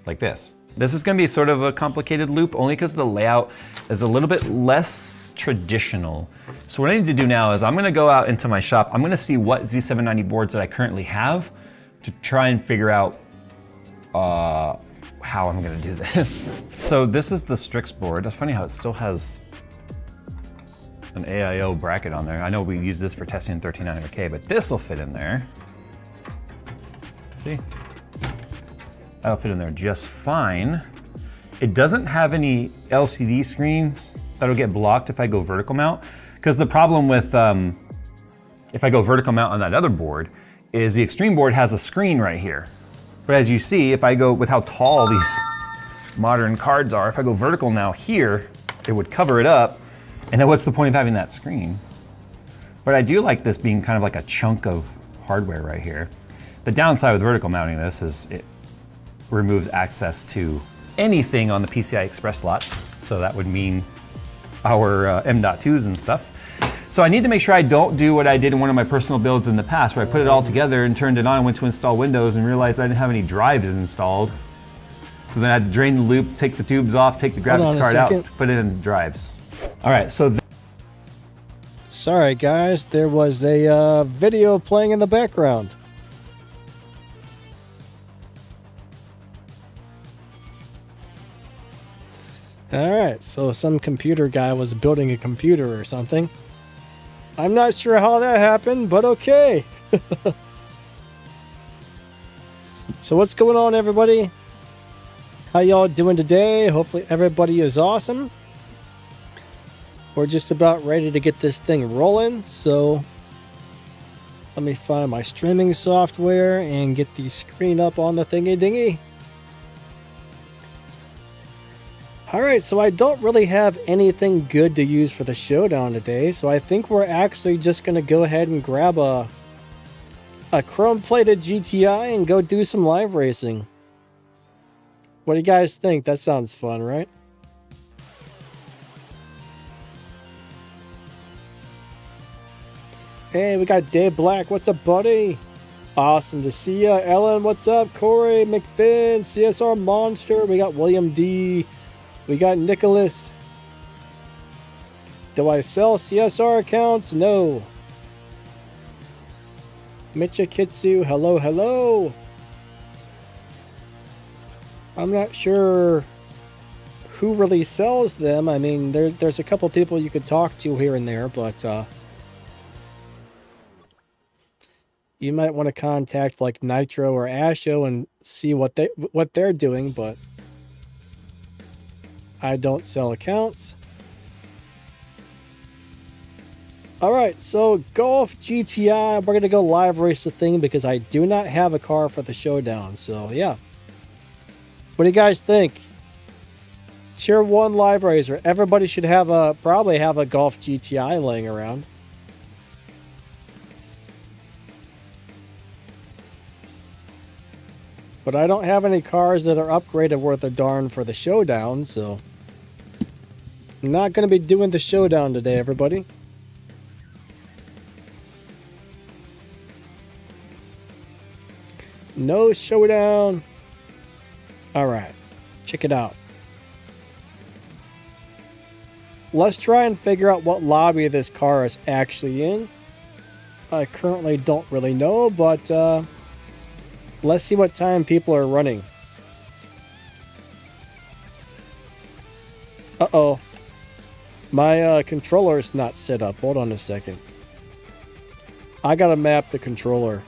like this. This is gonna be sort of a complicated loop only because the layout is a little bit less traditional. So what I need to do now is I'm gonna go out into my shop. I'm gonna see what Z790 boards that I currently have to try and figure out how I'm gonna do this. So this is the Strix board. That's funny how it still has an AIO bracket on there. I know we use this for testing 13900K, but this will fit in there. See? That'll fit in there just fine. It doesn't have any LCD screens that'll get blocked if I go vertical mount, because the problem with if I go vertical mount on that other board is the Extreme board has a screen right here. But as you see, if I go with how tall these modern cards are, if I go vertical now here, it would cover it up. And then what's the point of having that screen? But I do like this being kind of like a chunk of hardware right here. The downside with vertical mounting this is it removes access to anything on the PCI Express slots. So that would mean our M.2s and stuff. So I need to make sure I don't do what I did in one of my personal builds in the past, where I put it all together and turned it on and went to install Windows and realized I didn't have any drives installed. So then I had to drain the loop, take the tubes off, take the graphics card out, put it in drives. All right, so sorry guys, there was a video playing in the background. Alright, so some computer guy was building a computer or something. I'm not sure how that happened, but okay. So what's going on, everybody? How y'all doing today? Hopefully everybody is awesome. We're just about ready to get this thing rolling, so let me find my streaming software and get the screen up on the thingy-dingy. Alright, so I don't really have anything good to use for the showdown today, so I think we're actually just going to go ahead and grab a chrome-plated GTI and go do some live racing. What do you guys think? That sounds fun, right? Hey, we got Dave Black. What's up, buddy? Awesome to see ya. Ellen, what's up? Corey, McFinn, CSR Monster. We got William D. We got Nicholas. Do I sell CSR accounts? No. Michikitsu, hello, hello. I'm not sure who really sells them. I mean, there's a couple people you could talk to here and there, but you might want to contact like Nitro or Asho and see what they're doing, but I don't sell accounts. Alright, so Golf GTI, we're going to go live race the thing because I do not have a car for the showdown, so yeah. What do you guys think? Tier 1 live racer. Everybody should have probably have a Golf GTI laying around. But I don't have any cars that are upgraded worth a darn for the showdown, so I'm not going to be doing the showdown today, everybody. No showdown. Alright, check it out. Let's try and figure out what lobby this car is actually in. I currently don't really know, but let's see what time people are running. Uh-oh. My controller's not set up. Hold on a second. I gotta map the controller.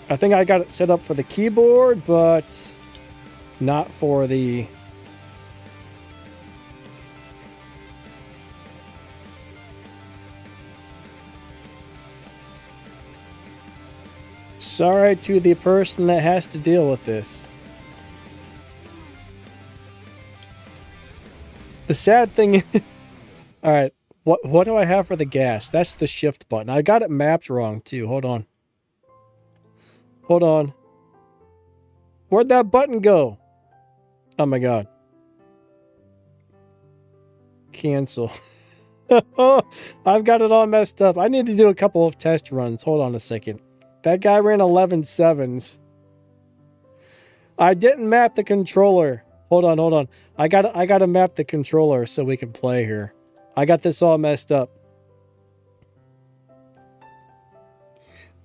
I think I got it set up for the keyboard, but not for the... Sorry to the person that has to deal with this. The sad thing is... Alright, what do I have for the gas? That's the shift button. I got it mapped wrong too. Hold on. Hold on. Where'd that button go? Oh my god. Cancel. I've got it all messed up. I need to do a couple of test runs. Hold on a second. That guy ran 11.7s. I didn't map the controller. Hold on. I gotta map the controller so we can play here. I got this all messed up.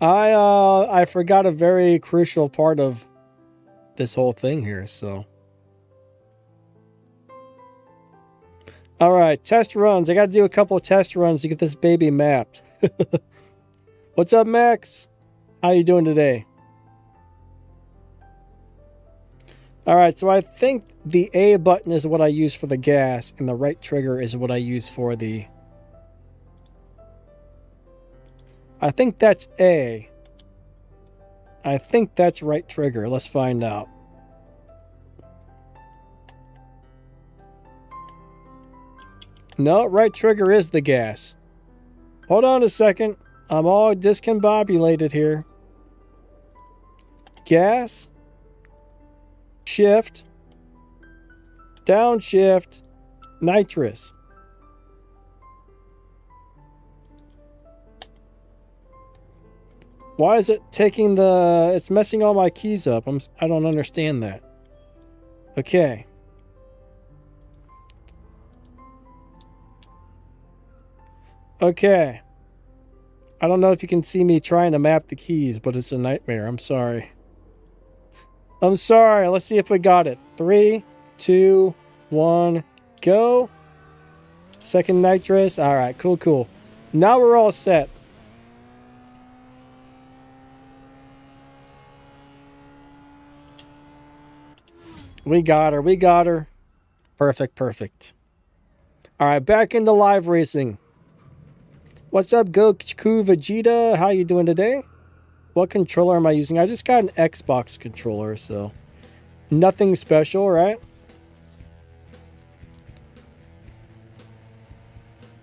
I forgot a very crucial part of this whole thing here, so. Alright, test runs. I gotta do a couple of test runs to get this baby mapped. What's up, Max? How you doing today? Alright, so I think the A button is what I use for the gas, and the right trigger is what I use for the... I think that's A. I think that's right trigger. Let's find out. No, right trigger is the gas. Hold on a second. I'm all discombobulated here. Gas. Shift. Downshift. Nitrous. Why is it taking the... It's messing all my keys up. I don't understand that. Okay. Okay. I don't know if you can see me trying to map the keys, but it's a nightmare. I'm sorry. I'm sorry. Let's see if we got it. 3, 2, 1, go. Second nitrous. All right, cool. Now we're all set. We got her. Perfect. All right, back into live racing. What's up, Goku Vegeta? How you doing today? What controller am I using? I just got an Xbox controller, so nothing special, right?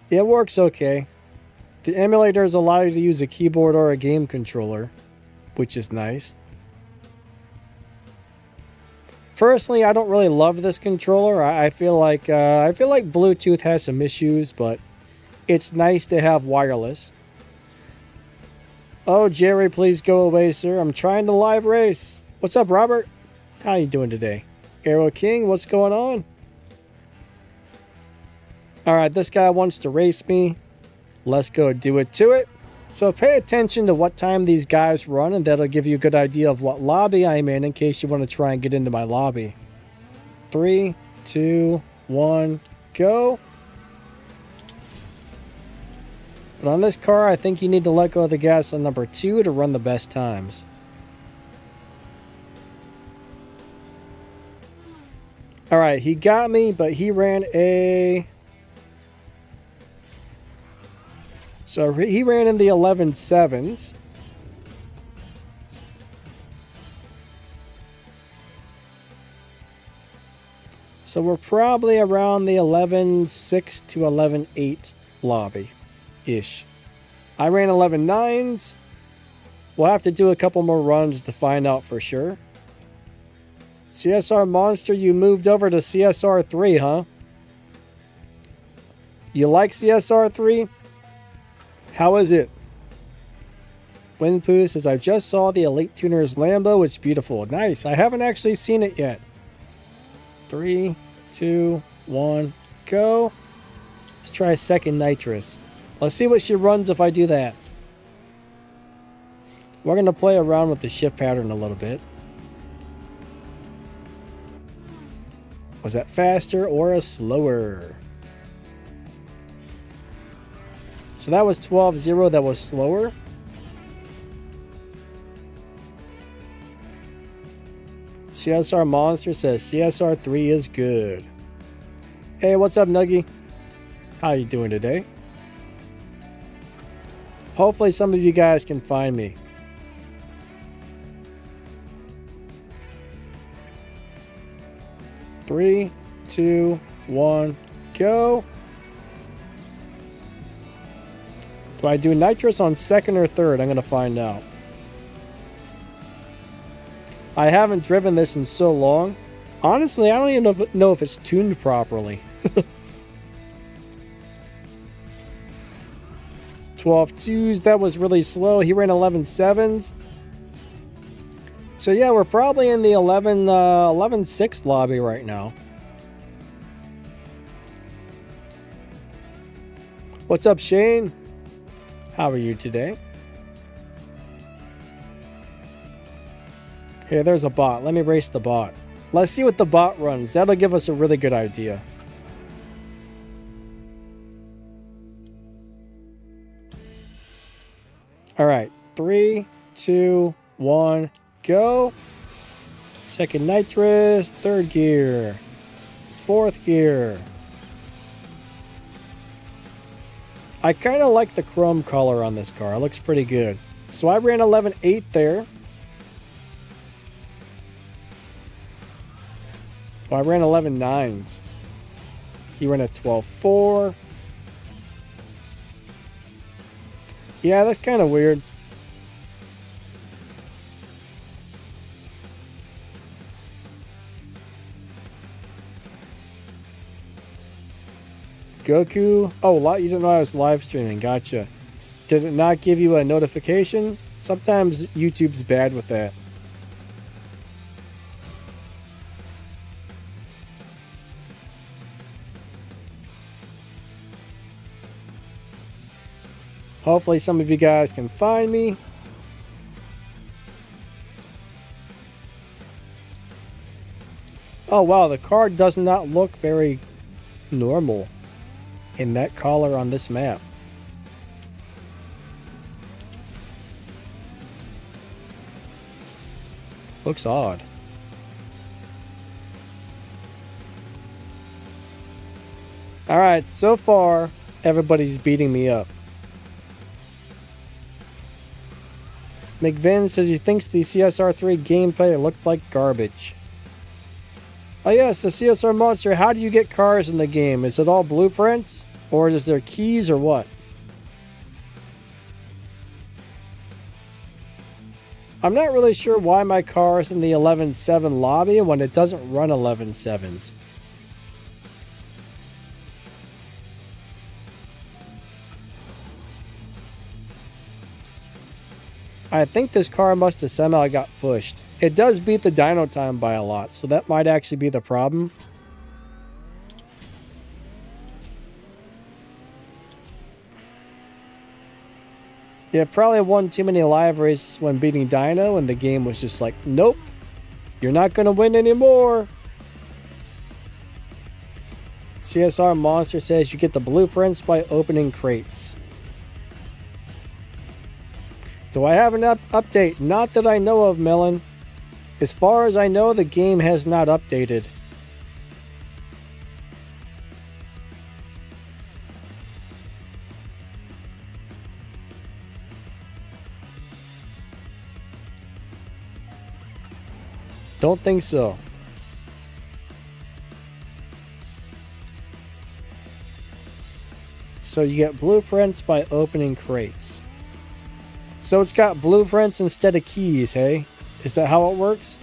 It works okay. The emulators allow you to use a keyboard or a game controller, which is nice. Personally, I don't really love this controller. I feel like Bluetooth has some issues, but it's nice to have wireless. Oh, Jerry, please go away, sir. I'm trying to live race. What's up, Robert? How you doing today? Arrow King, what's going on? All right, this guy wants to race me. Let's go do it to it. So pay attention to what time these guys run, and that'll give you a good idea of what lobby I'm in case you want to try and get into my lobby. 3, 2, 1, go. But on this car, I think you need to let go of the gas on number 2 to run the best times. All right, he got me, but he ran a... So he ran in the 11.7s. So we're probably around the 11.6 to 11.8 lobby-ish. I ran 11.9s. We'll have to do a couple more runs to find out for sure. CSR Monster, you moved over to CSR3, huh? You like CSR3? How is it? Windpoo says, I just saw the Elite Tuner's Lambo. It's beautiful. Nice. I haven't actually seen it yet. 3, 2, 1, go. Let's try a second nitrous. Let's see what she runs if I do that. We're going to play around with the shift pattern a little bit. Was that faster or a slower? So that was 12.0, that was slower. CSR Monster says CSR3 is good. Hey, what's up, Nuggy? How you doing today? Hopefully some of you guys can find me. Three, 2, 1, go. Do I do nitrous on second or third? I'm going to find out. I haven't driven this in so long. Honestly, I don't even know if it's tuned properly. 12.2s, that was really slow. He ran 11.7s. So yeah, we're probably in the 11-6 lobby right now. What's up, Shane? How are you today? Here, there's a bot. Let me race the bot. Let's see what the bot runs. That'll give us a really good idea. All right, 3, 2, 1, go. Second nitrous, third gear, fourth gear. I kind of like the chrome color on this car. It looks pretty good. So I ran 11.8 there. Well, I ran 11.9s. He ran a 12.4. Yeah, that's kind of weird. Goku. Oh, you didn't know I was live streaming. Gotcha. Did it not give you a notification? Sometimes YouTube's bad with that. Hopefully some of you guys can find me. Oh wow, the car does not look very normal in that color on this map. Looks odd. Alright, so far everybody's beating me up. McVin says he thinks the CSR3 gameplay looked like garbage. Oh yes, the CSR Monster, how do you get cars in the game? Is it all blueprints? Or is there keys or what? I'm not really sure why my car is in the 11.7 lobby when it doesn't run 11.7s. I think this car must have somehow got pushed. It does beat the dyno time by a lot, so that might actually be the problem. Yeah, probably won too many live races when beating dyno, and the game was just like, nope, you're not going to win anymore. CSR Monster says you get the blueprints by opening crates. Do I have an update? Not that I know of, Melon. As far as I know, the game has not updated. Don't think so. So you get blueprints by opening crates. So it's got blueprints instead of keys, hey? Is that how it works?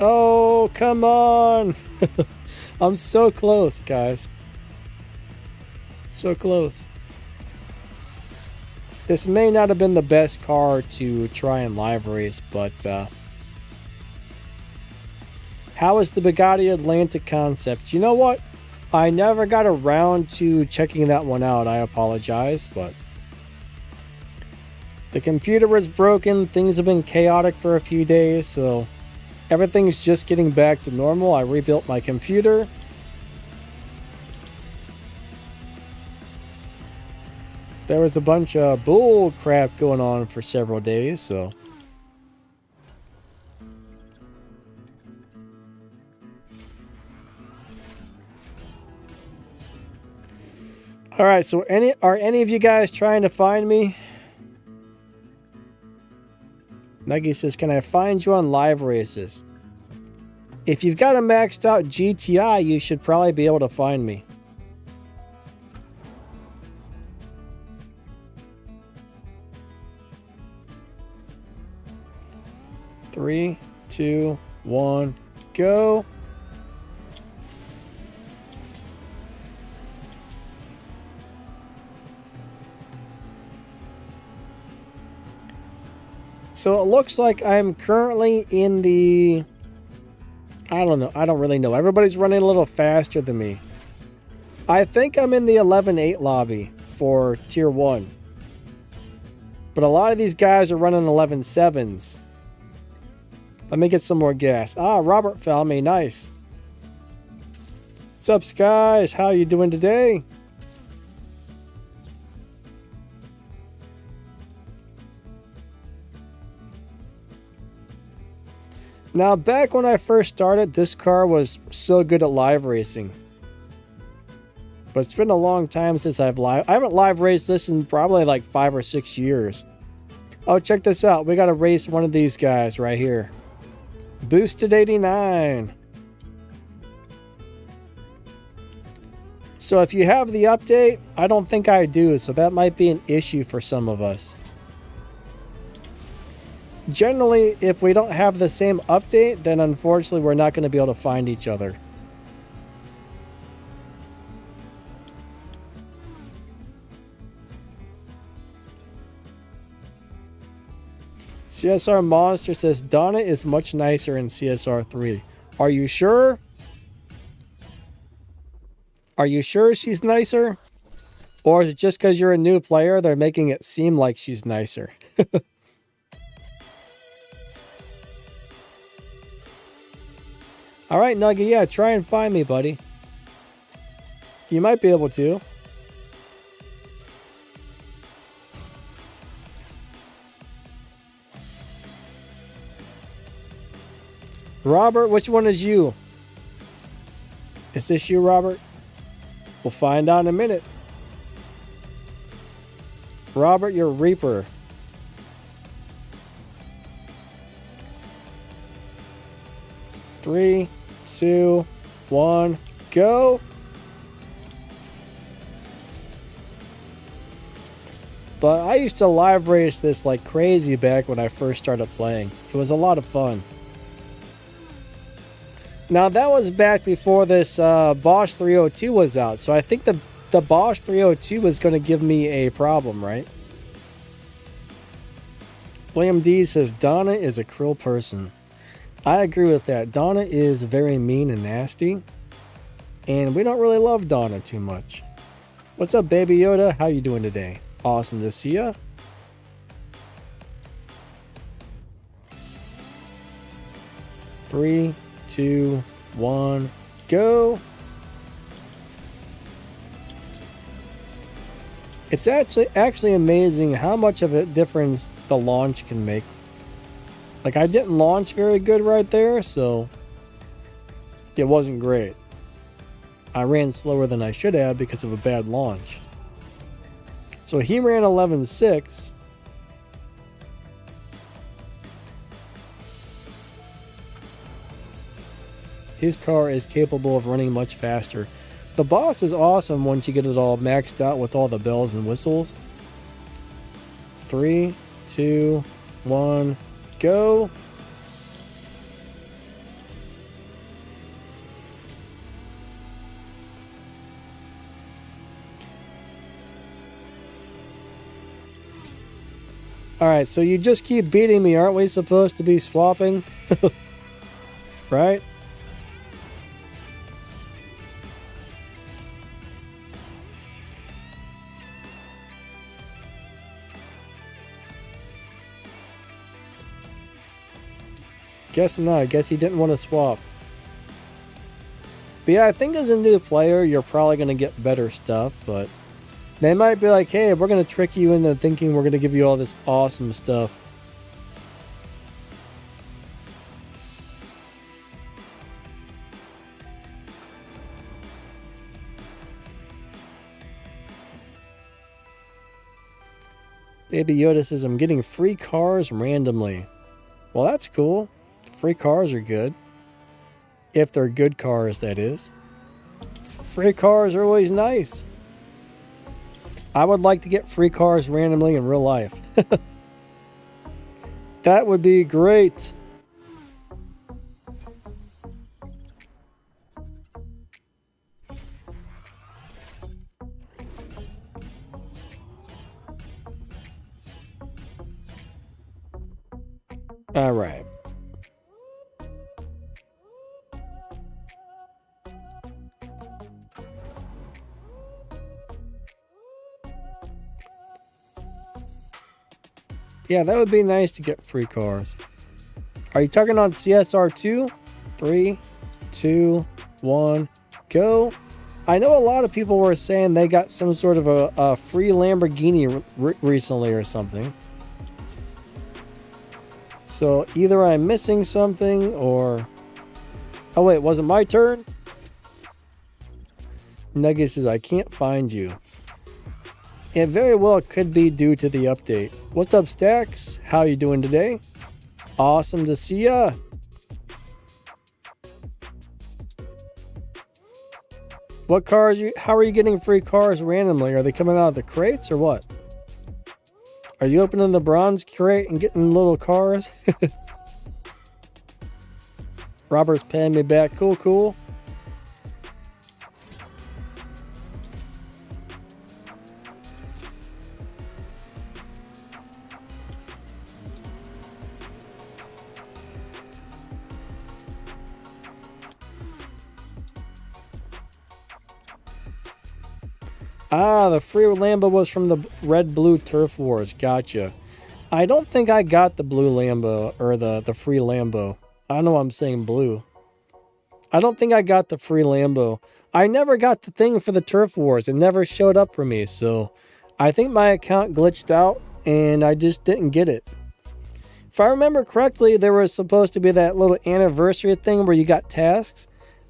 Oh, come on! I'm so close, guys. So close. This may not have been the best car to try and live race, but how is the Bugatti Atlantic concept? You know what? I never got around to checking that one out. I apologize, but the computer was broken. Things have been chaotic for a few days, so everything's just getting back to normal. I rebuilt my computer. There was a bunch of bull crap going on for several days, so all right, so are any of you guys trying to find me? Nuggy says, can I find you on live races? If you've got a maxed out GTI, you should probably be able to find me. Three, two, one, go. So it looks like I'm currently in the... I don't know. I don't really know. Everybody's running a little faster than me. I think I'm in the 11-8 lobby for Tier 1. But a lot of these guys are running 11-7s. Let me get some more gas. Ah, Robert found me. Nice. What's up, Skies? How you doing today? Now, back when I first started, this car was so good at live racing. But it's been a long time since I haven't live raced this in probably like 5 or 6 years. Oh, check this out. We got to race one of these guys right here. Boosted 89. So if you have the update, I don't think I do, so that might be an issue for some of us. Generally, if we don't have the same update, then unfortunately we're not going to be able to find each other. CSR Monster says Donna is much nicer in CSR3. Are you sure? Are you sure she's nicer? Or is it just because you're a new player, they're making it seem like she's nicer? Alright, Nugget, yeah, try and find me, buddy. You might be able to. Robert, which one is you? Is this you, Robert? We'll find out in a minute. Robert, you're Reaper. Three, 2, 1, go. But I used to live race this like crazy back when I first started playing. It was a lot of fun. Now that was back before this Bosch 302 was out, so I think the Bosch 302 was going to give me a problem, right? William D says Donna is a cruel person. I agree with that. Donna is very mean and nasty, and we don't really love Donna too much. What's up, Baby Yoda? How you doing today? Awesome to see ya. Three, 2, 1, go. It's actually amazing how much of a difference the launch can make. Like, I didn't launch very good right there, so it wasn't great. I ran slower than I should have because of a bad launch. So he ran 11.6. His car is capable of running much faster. The Boss is awesome once you get it all maxed out with all the bells and whistles. 3, 2, 1, go. Alright, so you just keep beating me. Aren't we supposed to be swapping? Right? Guess not. I guess he didn't want to swap. But yeah, I think as a new player, you're probably going to get better stuff, but they might be like, hey, we're going to trick you into thinking we're going to give you all this awesome stuff. Baby Yoda says, I'm getting free cars randomly. Well, that's cool. Free cars are good. If they're good cars, that is. Free cars are always nice. I would like to get free cars randomly in real life. That would be great. All right. Yeah, that would be nice to get free cars. Are you talking on CSR2? 3, 2, 1, go. I know a lot of people were saying they got some sort of a free Lamborghini recently or something. So either I'm missing something or... Oh wait, was it my turn? Nugget says, I can't find you. It very well could be due to the update. What's up, Stacks? How you doing today? Awesome to see ya. What cars how are you getting free cars randomly? Are they coming out of the crates or what? Are you opening the bronze crate and getting little cars? Robert's paying me back. Cool, cool. Ah, the free Lambo was from the Red Blue Turf Wars. Gotcha. I don't think I got the blue Lambo or the free Lambo. I know I'm saying blue. I don't think I got the free Lambo. I never got the thing for the Turf Wars. It never showed up for me. So I think my account glitched out and I just didn't get it. If I remember correctly, there was supposed to be that little anniversary thing where you got tasks.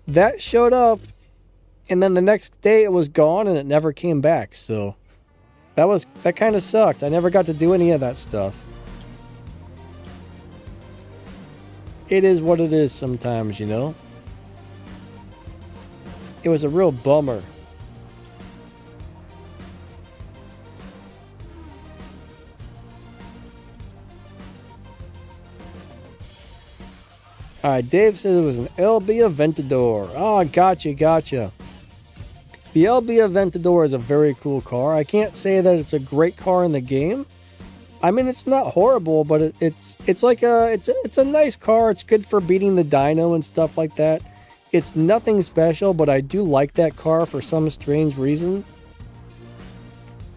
That showed up. And then the next day it was gone and it never came back. So that kind of sucked. I never got to do any of that stuff. It is what it is sometimes, you know. It was a real bummer. Alright, Dave says it was an LB Aventador. Oh, gotcha. The LB Aventador is a very cool car. I can't say that it's a great car in the game. I mean, it's not horrible, but it's like it's a nice car. It's good for beating the dyno and stuff like that. It's nothing special, but I do like that car for some strange reason.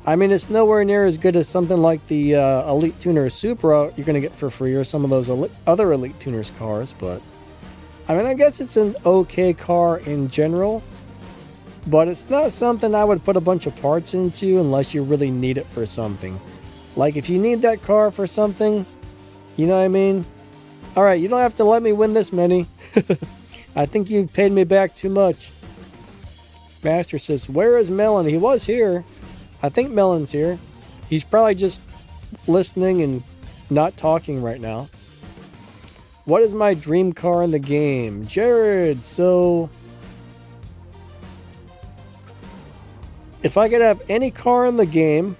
I mean, it's nowhere near as good as something like the Elite Tuner Supra you're going to get for free or some of those other Elite Tuners cars, but I mean, I guess it's an okay car in general. But it's not something I would put a bunch of parts into unless you really need it for something. Like if you need that car for something, you know what I mean? Alright, you don't have to let me win this many. I think you've paid me back too much. Master says, where is Melon? He was here. I think Melon's here. He's probably just listening and not talking right now. What is my dream car in the game? Jared, so... if I could have any car in the game,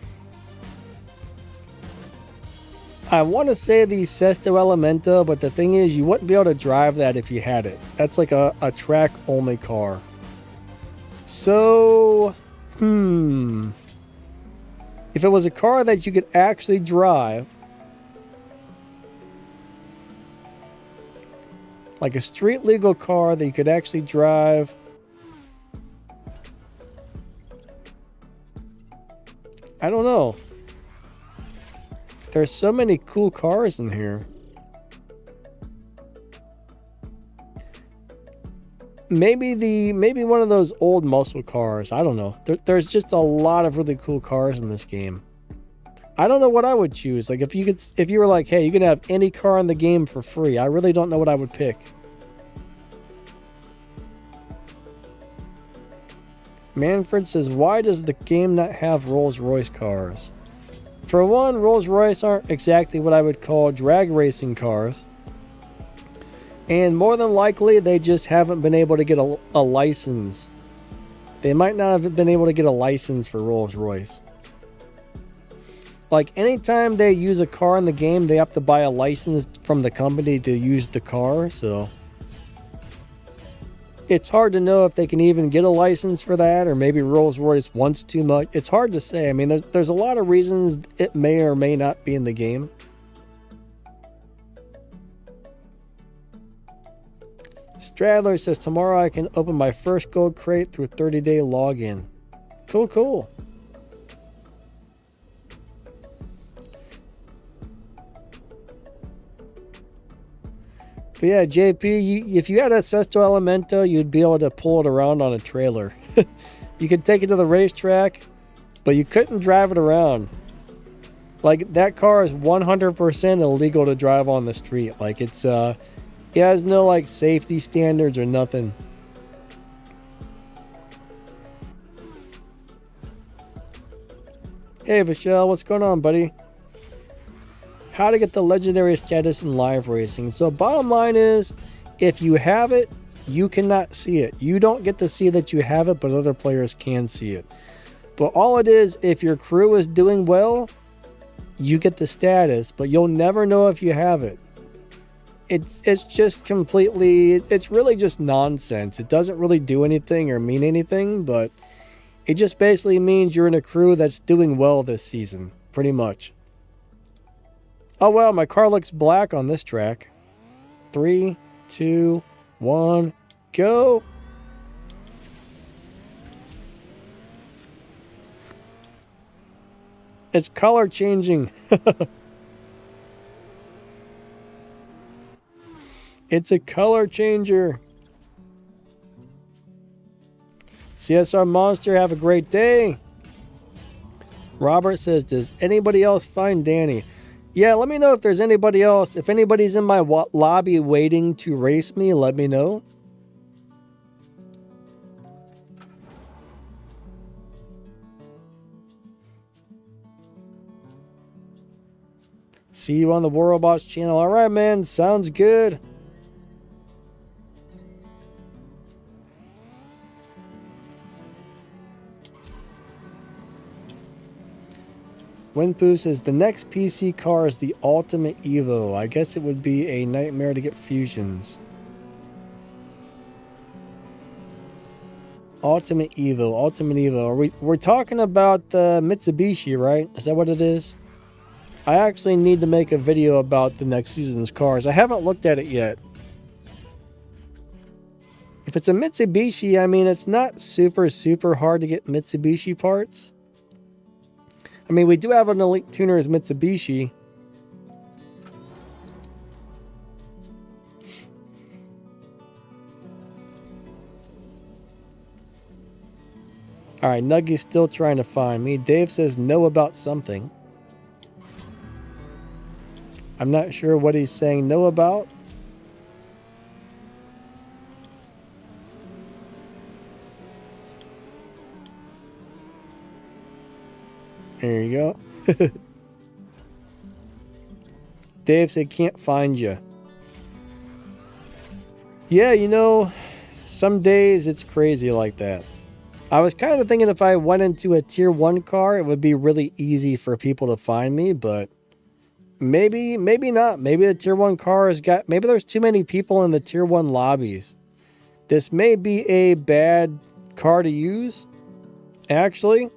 I want to say the Sesto Elementa, but the thing is, you wouldn't be able to drive that if you had it. That's like a track-only car. So, if it was a car that you could actually drive, like a street-legal car that you could actually drive, I don't know. There's so many cool cars in here. Maybe one of those old muscle cars. I don't know. There's just a lot of really cool cars in this game. I don't know what I would choose. Like if you were like, hey, you can have any car in the game for free. I really don't know what I would pick. Manfred says, why does the game not have Rolls-Royce cars? For one, Rolls-Royce aren't exactly what I would call drag racing cars. And more than likely, they just haven't been able to get a license. They might not have been able to get a license for Rolls-Royce. Like, anytime they use a car in the game, they have to buy a license from the company to use the car, so... it's hard to know if they can even get a license for that, or maybe Rolls-Royce wants too much. It's hard to say. I mean, there's a lot of reasons it may or may not be in the game. Stradler says, tomorrow I can open my first gold crate through 30-day login. Cool, cool. But yeah, JP, if you had a Sesto Elemento, you'd be able to pull it around on a trailer. You could take it to the racetrack, but you couldn't drive it around. Like, that car is 100% illegal to drive on the street. Like, it has no, like, safety standards or nothing. Hey, Michelle, what's going on, buddy? How to get the legendary status in live racing. So bottom line is, if you have it, you cannot see it. You don't get to see that you have it, but other players can see it. But all it is, if your crew is doing well, you get the status, but you'll never know if you have it. It's just completely, it's really just nonsense. It doesn't really do anything or mean anything, but it just basically means you're in a crew that's doing well this season, pretty much. Oh, well, my car looks black on this track. 3, 2, 1, go. It's color changing. It's a color changer. CSR Monster, have a great day. Robert says, does anybody else find Danny? Yeah, let me know if there's anybody else. If anybody's in my lobby waiting to race me, let me know. See you on the Warrobots channel. All right, man. Sounds good. Winpoo says, the next PC car is the Ultimate Evo. I guess it would be a nightmare to get fusions. Ultimate Evo, Ultimate Evo. We're talking about the Mitsubishi, right? Is that what it is? I actually need to make a video about the next season's cars. I haven't looked at it yet. If it's a Mitsubishi, I mean, it's not super hard to get Mitsubishi parts. I mean, we do have an Elite Tuners Mitsubishi. Alright, Nuggy's still trying to find me. Dave says no about something. I'm not sure what he's saying no about. There you go. Dave said can't find you. Yeah, you know, some days it's crazy like that. I was kind of thinking if I went into a tier 1 car, it would be really easy for people to find me, but maybe not. Maybe the tier 1 car has got, maybe there's too many people in the tier 1 lobbies. This may be a bad car to use, actually.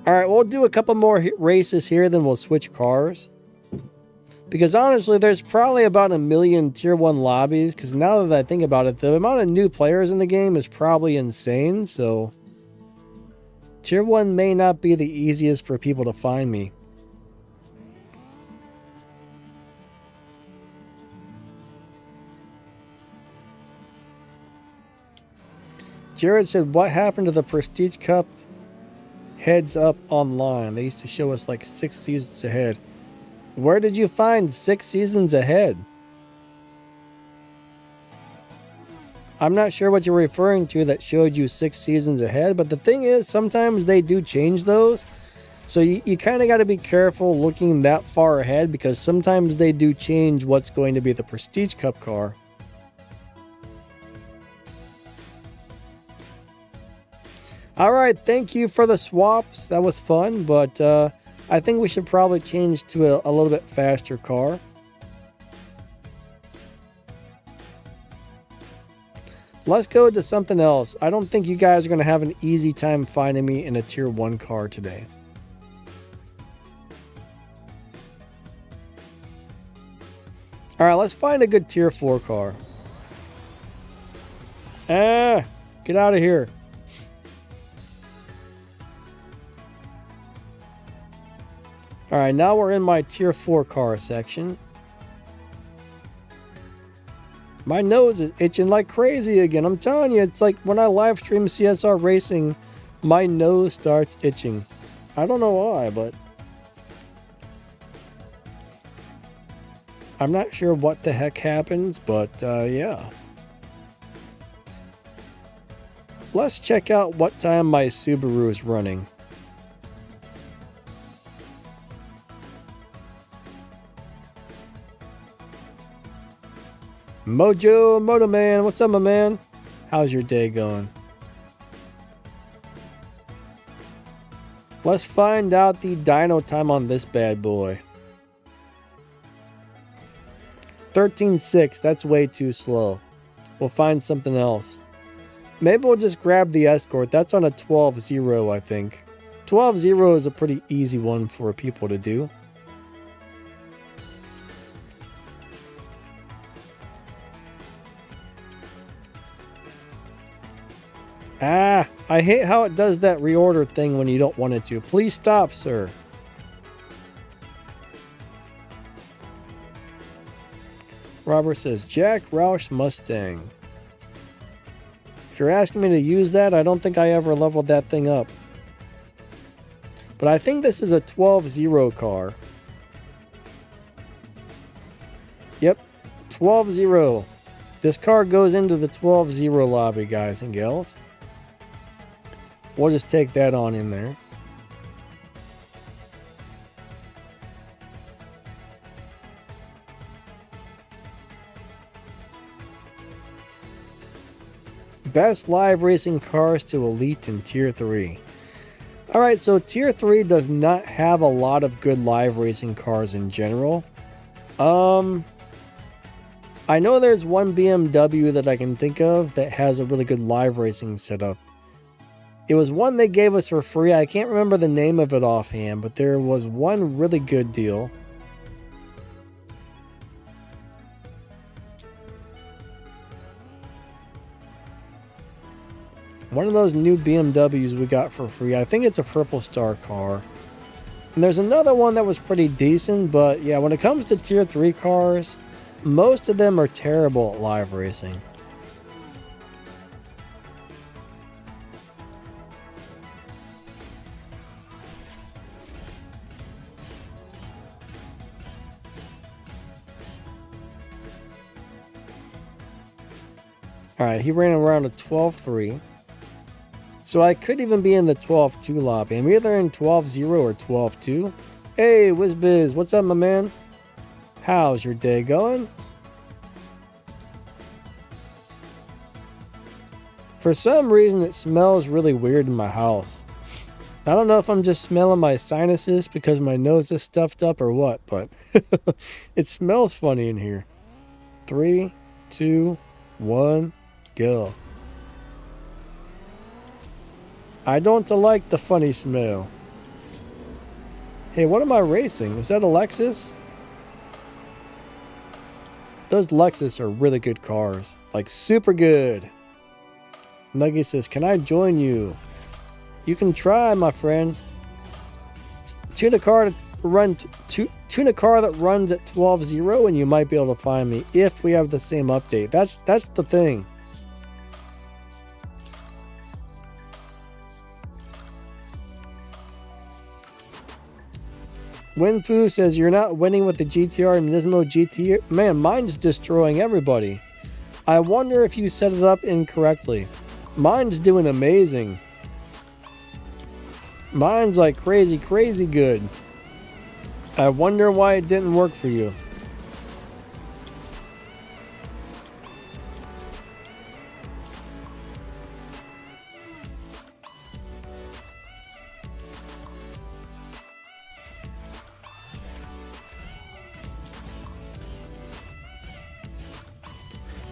All right, we'll do a couple more races here, then we'll switch cars. Because honestly, there's probably about 1 million tier 1 lobbies. Because now that I think about it, the amount of new players in the game is probably insane. So tier 1 may not be the easiest for people to find me. Jared said, what happened to the Prestige Cup heads up online? They used to show us like 6 seasons ahead. Where did you find 6 seasons ahead? I'm not sure what you're referring to that showed you 6 seasons ahead, but the thing is, sometimes they do change those. So you kind of got to be careful looking that far ahead, because sometimes they do change what's going to be the Prestige Cup car. Alright, thank you for the swaps. That was fun, but I think we should probably change to a little bit faster car. Let's go to something else. I don't think you guys are going to have an easy time finding me in a tier 1 car today. Alright, let's find a good tier 4 car. Ah, get out of here. All right, now we're in my tier 4 car section. My nose is itching like crazy again. I'm telling you, it's like when I live stream CSR racing, my nose starts itching. I don't know why, but I'm not sure what the heck happens, but yeah. Let's check out what time my Subaru is running. Mojo Moto Man, what's up, my man? How's your day going? Let's find out the dyno time on this bad boy. 13.6, that's way too slow. We'll find something else. Maybe we'll just grab the Escort. That's on a 12.0, I think. 12.0 is a pretty easy one for people to do. Ah, I hate how it does that reorder thing when you don't want it to. Please stop, sir. Robert says, Jack Roush Mustang. If you're asking me to use that, I don't think I ever leveled that thing up. But I think this is a 12.0 car. Yep, 12.0. This car goes into the 12.0 lobby, guys and gals. We'll just take that on in there. Best live racing cars to Elite in Tier 3. Alright, so Tier 3 does not have a lot of good live racing cars in general. I know there's one BMW that I can think of that has a really good live racing setup. It was one they gave us for free. I can't remember the name of it offhand, but there was one really good deal. One of those new BMWs we got for free. I think it's a Purple Star car. And there's another one that was pretty decent, but yeah, when it comes to Tier 3 cars, most of them are terrible at live racing. Alright, he ran around a 12.3. So I could even be in the 12.2 lobby. I'm either in 12.0 or 12.2. Hey, WizBiz, what's up, my man? How's your day going? For some reason, it smells really weird in my house. I don't know if I'm just smelling my sinuses because my nose is stuffed up or what, but it smells funny in here. 3, 2, 1, go. I don't like the funny smell. Hey, what am I racing? Is that a Lexus? Those Lexus are really good cars. Like, super good. Nuggy says, can I join you? You can try, my friend. Tune a car that runs at 12.0 and you might be able to find me if we have the same update. That's the thing. Winpoo says you're not winning with the GTR and Nismo GT. Man, mine's destroying everybody. I wonder if you set it up incorrectly. Mine's doing amazing. Mine's like crazy good. I wonder why it didn't work for you.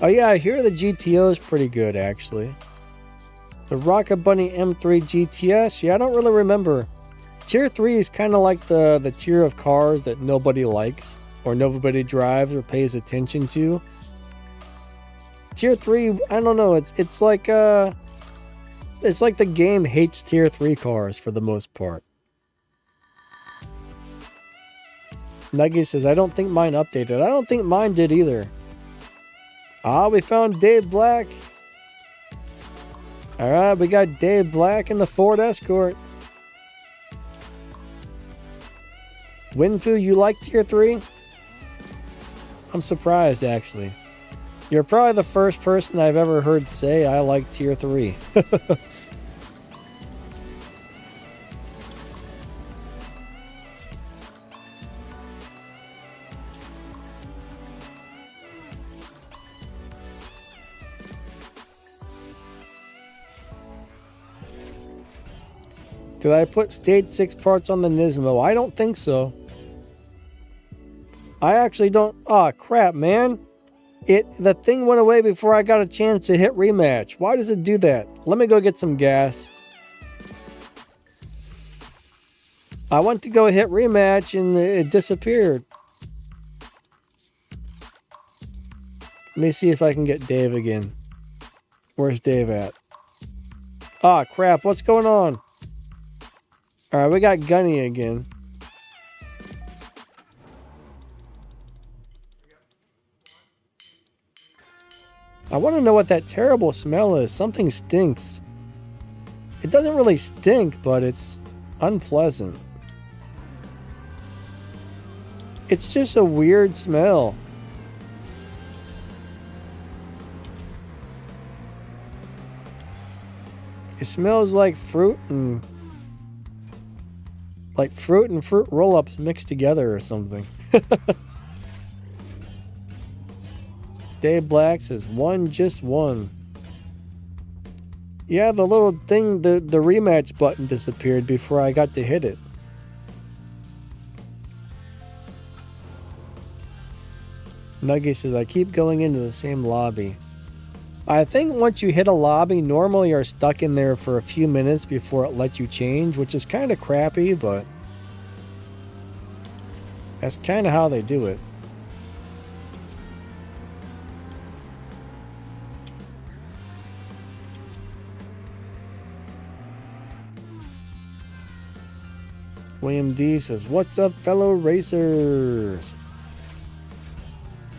Oh yeah, I hear the GTO is pretty good actually. The Rocket Bunny M3 GTS, yeah, I don't really remember. Tier 3 is kind of like the tier of cars that nobody likes or nobody drives or pays attention to. Tier 3, I don't know, it's like the game hates Tier 3 cars for the most part. Nuggy says, I don't think mine updated. I don't think mine did either. Ah, we found Dave Black. Alright, we got Dave Black in the Ford Escort. Winfu, you like Tier 3? I'm surprised, actually. You're probably the first person I've ever heard say I like Tier 3. Did I put Stage 6 parts on the Nismo? I don't think so. I actually don't... Aw, crap, man. The thing went away before I got a chance to hit rematch. Why does it do that? Let me go get some gas. I went to go hit rematch and it disappeared. Let me see if I can get Dave again. Where's Dave at? Aw, crap. What's going on? Alright, we got Gunny again. I want to know what that terrible smell is. Something stinks. It doesn't really stink, but it's unpleasant. It's just a weird smell. It smells like fruit and fruit roll-ups mixed together or something. Dave Black says, just one. Yeah, the little thing, the rematch button disappeared before I got to hit it. Nuggy says, I keep going into the same lobby. I think once you hit a lobby, normally you're stuck in there for a few minutes before it lets you change, which is kind of crappy, but that's kind of how they do it. William D says, what's up, fellow racers?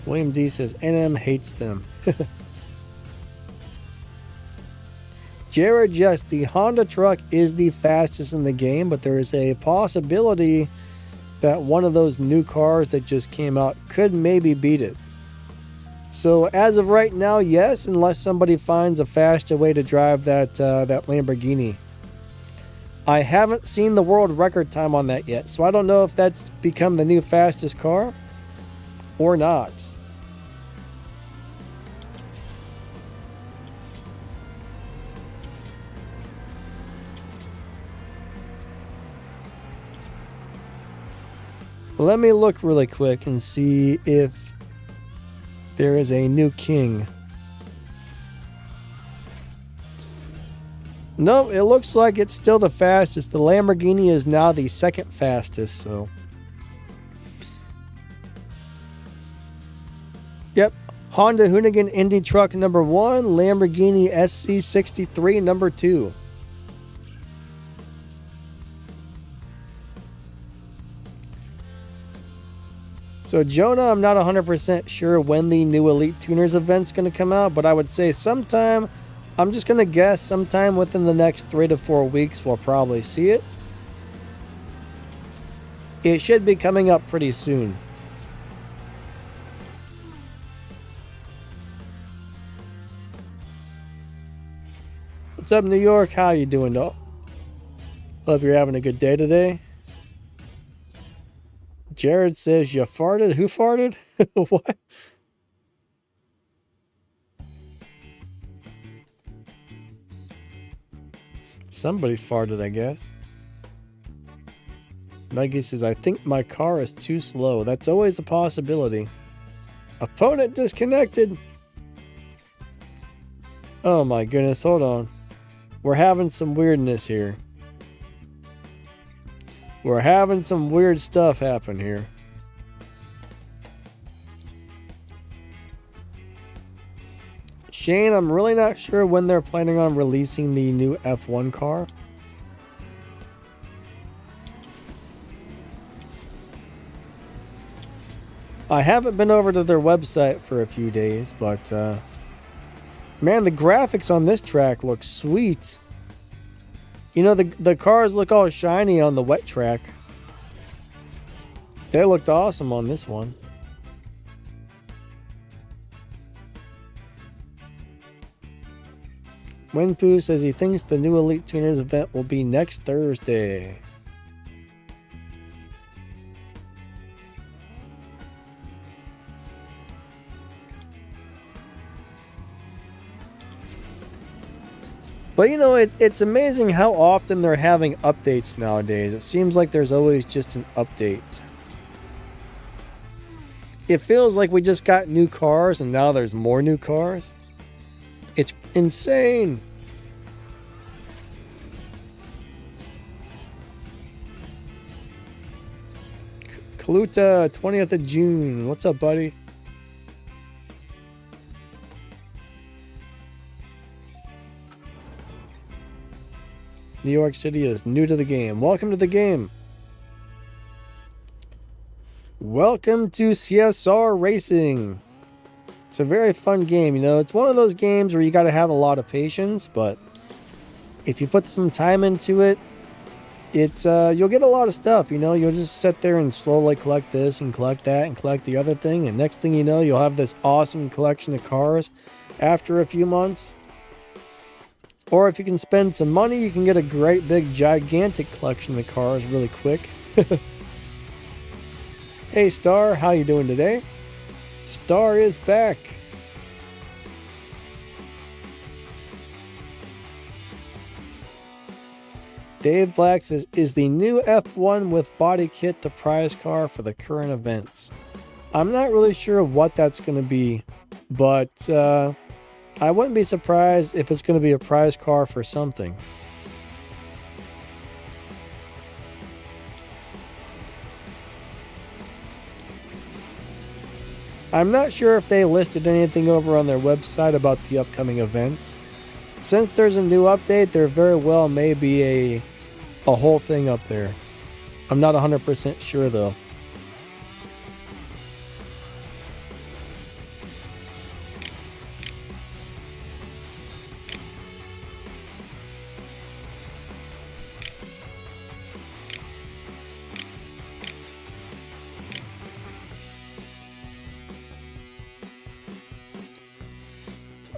William D says, NM hates them. Jared, yes, the Honda truck is the fastest in the game, but there is a possibility that one of those new cars that just came out could maybe beat it. So as of right now, yes, unless somebody finds a faster way to drive that Lamborghini. I haven't seen the world record time on that yet, so I don't know if that's become the new fastest car or not. Let me look really quick and see if there is a new king. No, it looks like it's still the fastest. The Lamborghini is now the second fastest, so. Yep. Honda Hoonigan Indy truck number 1, Lamborghini SC63 number 2. So Jonah, I'm not 100% sure when the new Elite Tuners event's going to come out, but I would say sometime, I'm just going to guess sometime within the next 3 to 4 weeks we'll probably see it. It should be coming up pretty soon. What's up, New York? How you doing, though? Hope you're having a good day today. Jared says, you farted? Who farted? What? Somebody farted, I guess. Nuggy says, I think my car is too slow. That's always a possibility. Opponent disconnected. Oh my goodness, hold on. We're having some weirdness here. We're having some weird stuff happen here. Shane, I'm really not sure when they're planning on releasing the new F1 car. I haven't been over to their website for a few days, but man, the graphics on this track look sweet. You know, the cars look all shiny on the wet track. They looked awesome on this one. Winpoo says he thinks the new Elite Tuners event will be next Thursday. But you know, it's amazing how often they're having updates nowadays. It seems like there's always just an update. It feels like we just got new cars and now there's more new cars. It's insane. Kaluta, 20th of June. What's up, buddy? New York City is new to the game. Welcome to the game. Welcome to CSR Racing. It's a very fun game, you know. It's one of those games where you got to have a lot of patience, but if you put some time into it, it's you'll get a lot of stuff, you know. You'll just sit there and slowly collect this and collect that and collect the other thing, and next thing you know, you'll have this awesome collection of cars after a few months. Or if you can spend some money, you can get a great big gigantic collection of cars really quick. Hey Star, how you doing today? Star is back. Dave Black says, is the new F1 with body kit the prize car for the current events? I'm not really sure what that's going to be, but I wouldn't be surprised if it's going to be a prize car for something. I'm not sure if they listed anything over on their website about the upcoming events. Since there's a new update, there very well may be a whole thing up there. I'm not 100% sure though.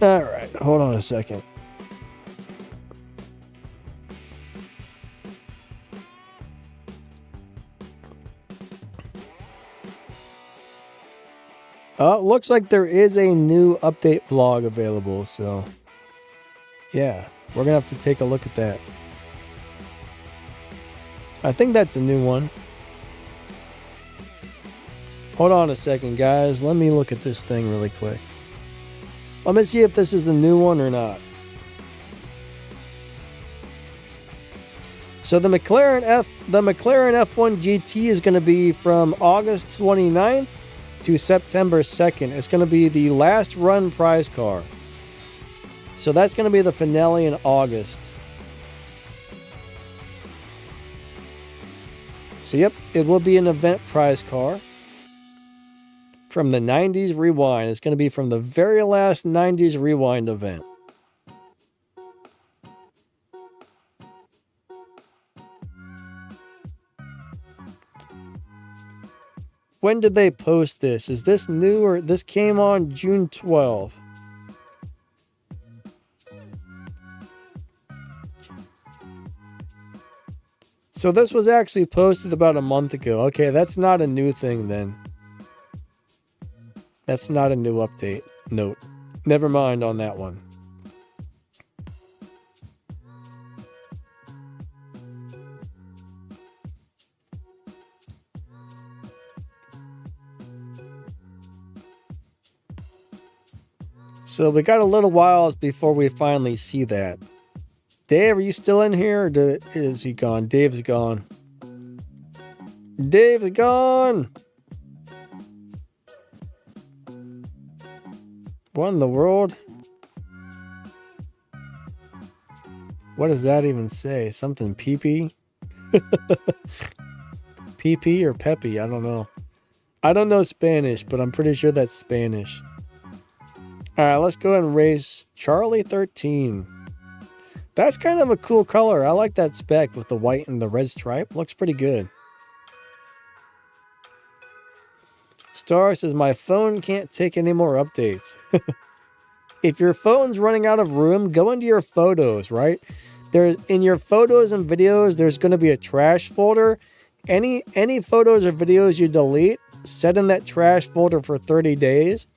All right, hold on a second. Looks like there is a new update vlog available, so yeah, we're gonna have to take a look at that. I think that's a new one. Hold on a second, guys. Let me look at this thing really quick. Let me see if this is a new one or not. So the McLaren F1 GT is going to be from August 29th to September 2nd. It's going to be the last run prize car. So that's going to be the finale in August. So yep, it will be an event prize car. From the 90s Rewind. It's going to be from the very last 90s Rewind event. When did they post this? Is this new or this came on June 12th? So this was actually posted about a month ago. Okay, that's not a new thing then. That's not a new update. Note. Never mind on that one. So we got a little while before we finally see that. Dave, are you still in here or is he gone? Dave's gone. Dave's gone! What in the world? What does that even say? Something pee-pee? PP or Peppy? I don't know. I don't know Spanish, but I'm pretty sure that's Spanish. Alright, let's go ahead and race Charlie 13. That's kind of a cool color. I like that spec with the white and the red stripe. Looks pretty good. Star says, my phone can't take any more updates. If your phone's running out of room, go into your photos, right? In your photos and videos, there's going to be a trash folder. Any photos or videos you delete, set in that trash folder for 30 days.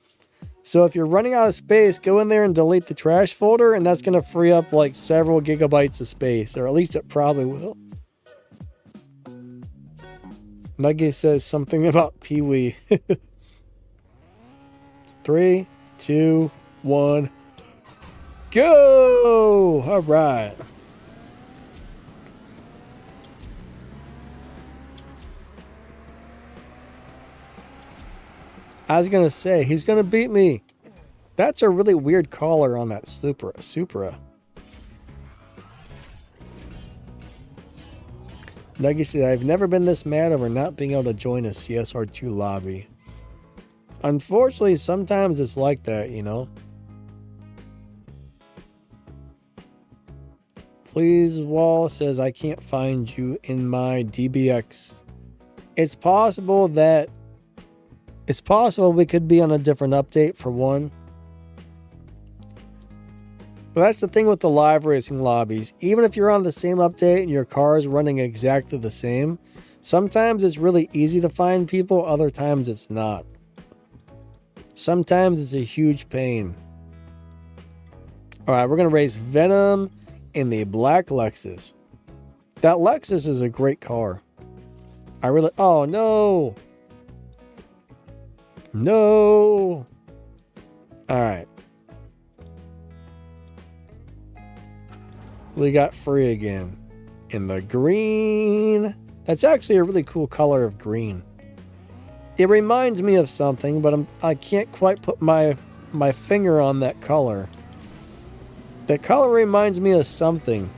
So if you're running out of space, go in there and delete the trash folder, and that's going to free up like several gigabytes of space, or at least it probably will. Nugget says something about Pee-wee. 3, 2, 1, go! All right. I was gonna say, he's gonna beat me. That's a really weird collar on that Supra. Nugget said, I've never been this mad over not being able to join a CSR2 lobby. Unfortunately, sometimes it's like that, you know. Please Wall says, I can't find you in my DBX. It's possible we could be on a different update for one. But that's the thing with the live racing lobbies. Even if you're on the same update and your car is running exactly the same, sometimes it's really easy to find people, other times it's not. Sometimes it's a huge pain. Alright, we're going to race Venom in the black Lexus. That Lexus is a great car. Oh no! No! Alright. We got free again. In the green. That's actually a really cool color of green. It reminds me of something, but I can't quite put my finger on that color. That color reminds me of something.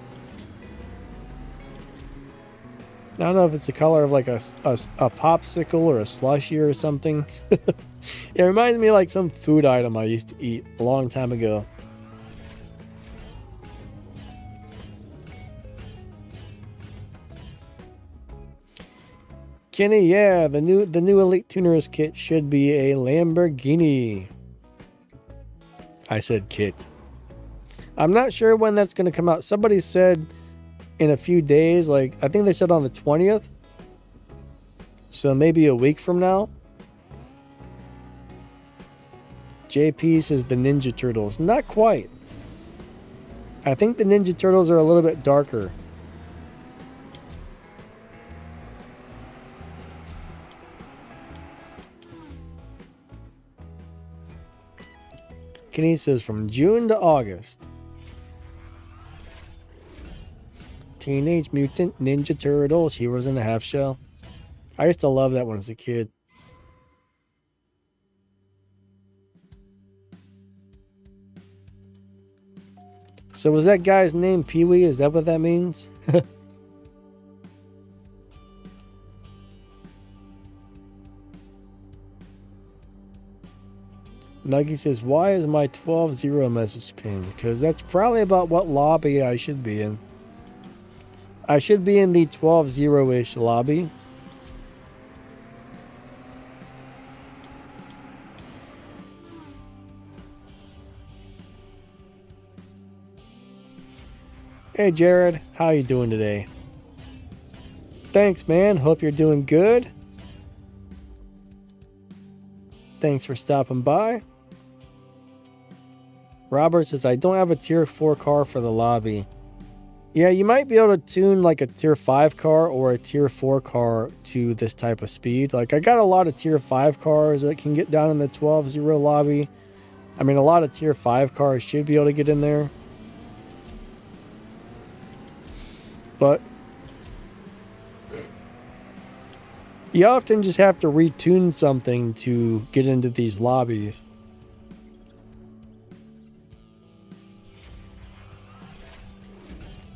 I don't know if it's the color of like a popsicle or a slushie or something. It reminds me of like some food item I used to eat a long time ago. Kenny, yeah, the new Elite Tuners kit should be a Lamborghini. I said kit. I'm not sure when that's going to come out. Somebody said in a few days, like I think they said on the 20th. So maybe a week from now. JP says the Ninja Turtles. Not quite. I think the Ninja Turtles are a little bit darker. Kenny says from June to August. Teenage Mutant Ninja Turtles, Heroes in the Half Shell. I used to love that one as a kid. So was that guy's name Pee-wee? Is that what that means? Nuggy says, why is my 12-0 message pinned? Because that's probably about what lobby I should be in. I should be in the 12-0-ish lobby. Hey Jared, how you doing today? Thanks man, hope you're doing good. Thanks for stopping by. Robert says, I don't have a tier 4 car for the lobby. Yeah, you might be able to tune like a tier 5 car or a tier 4 car to this type of speed. Like I got a lot of tier 5 cars that can get down in the 12-0 lobby. I mean, a lot of tier 5 cars should be able to get in there. But you often just have to retune something to get into these lobbies.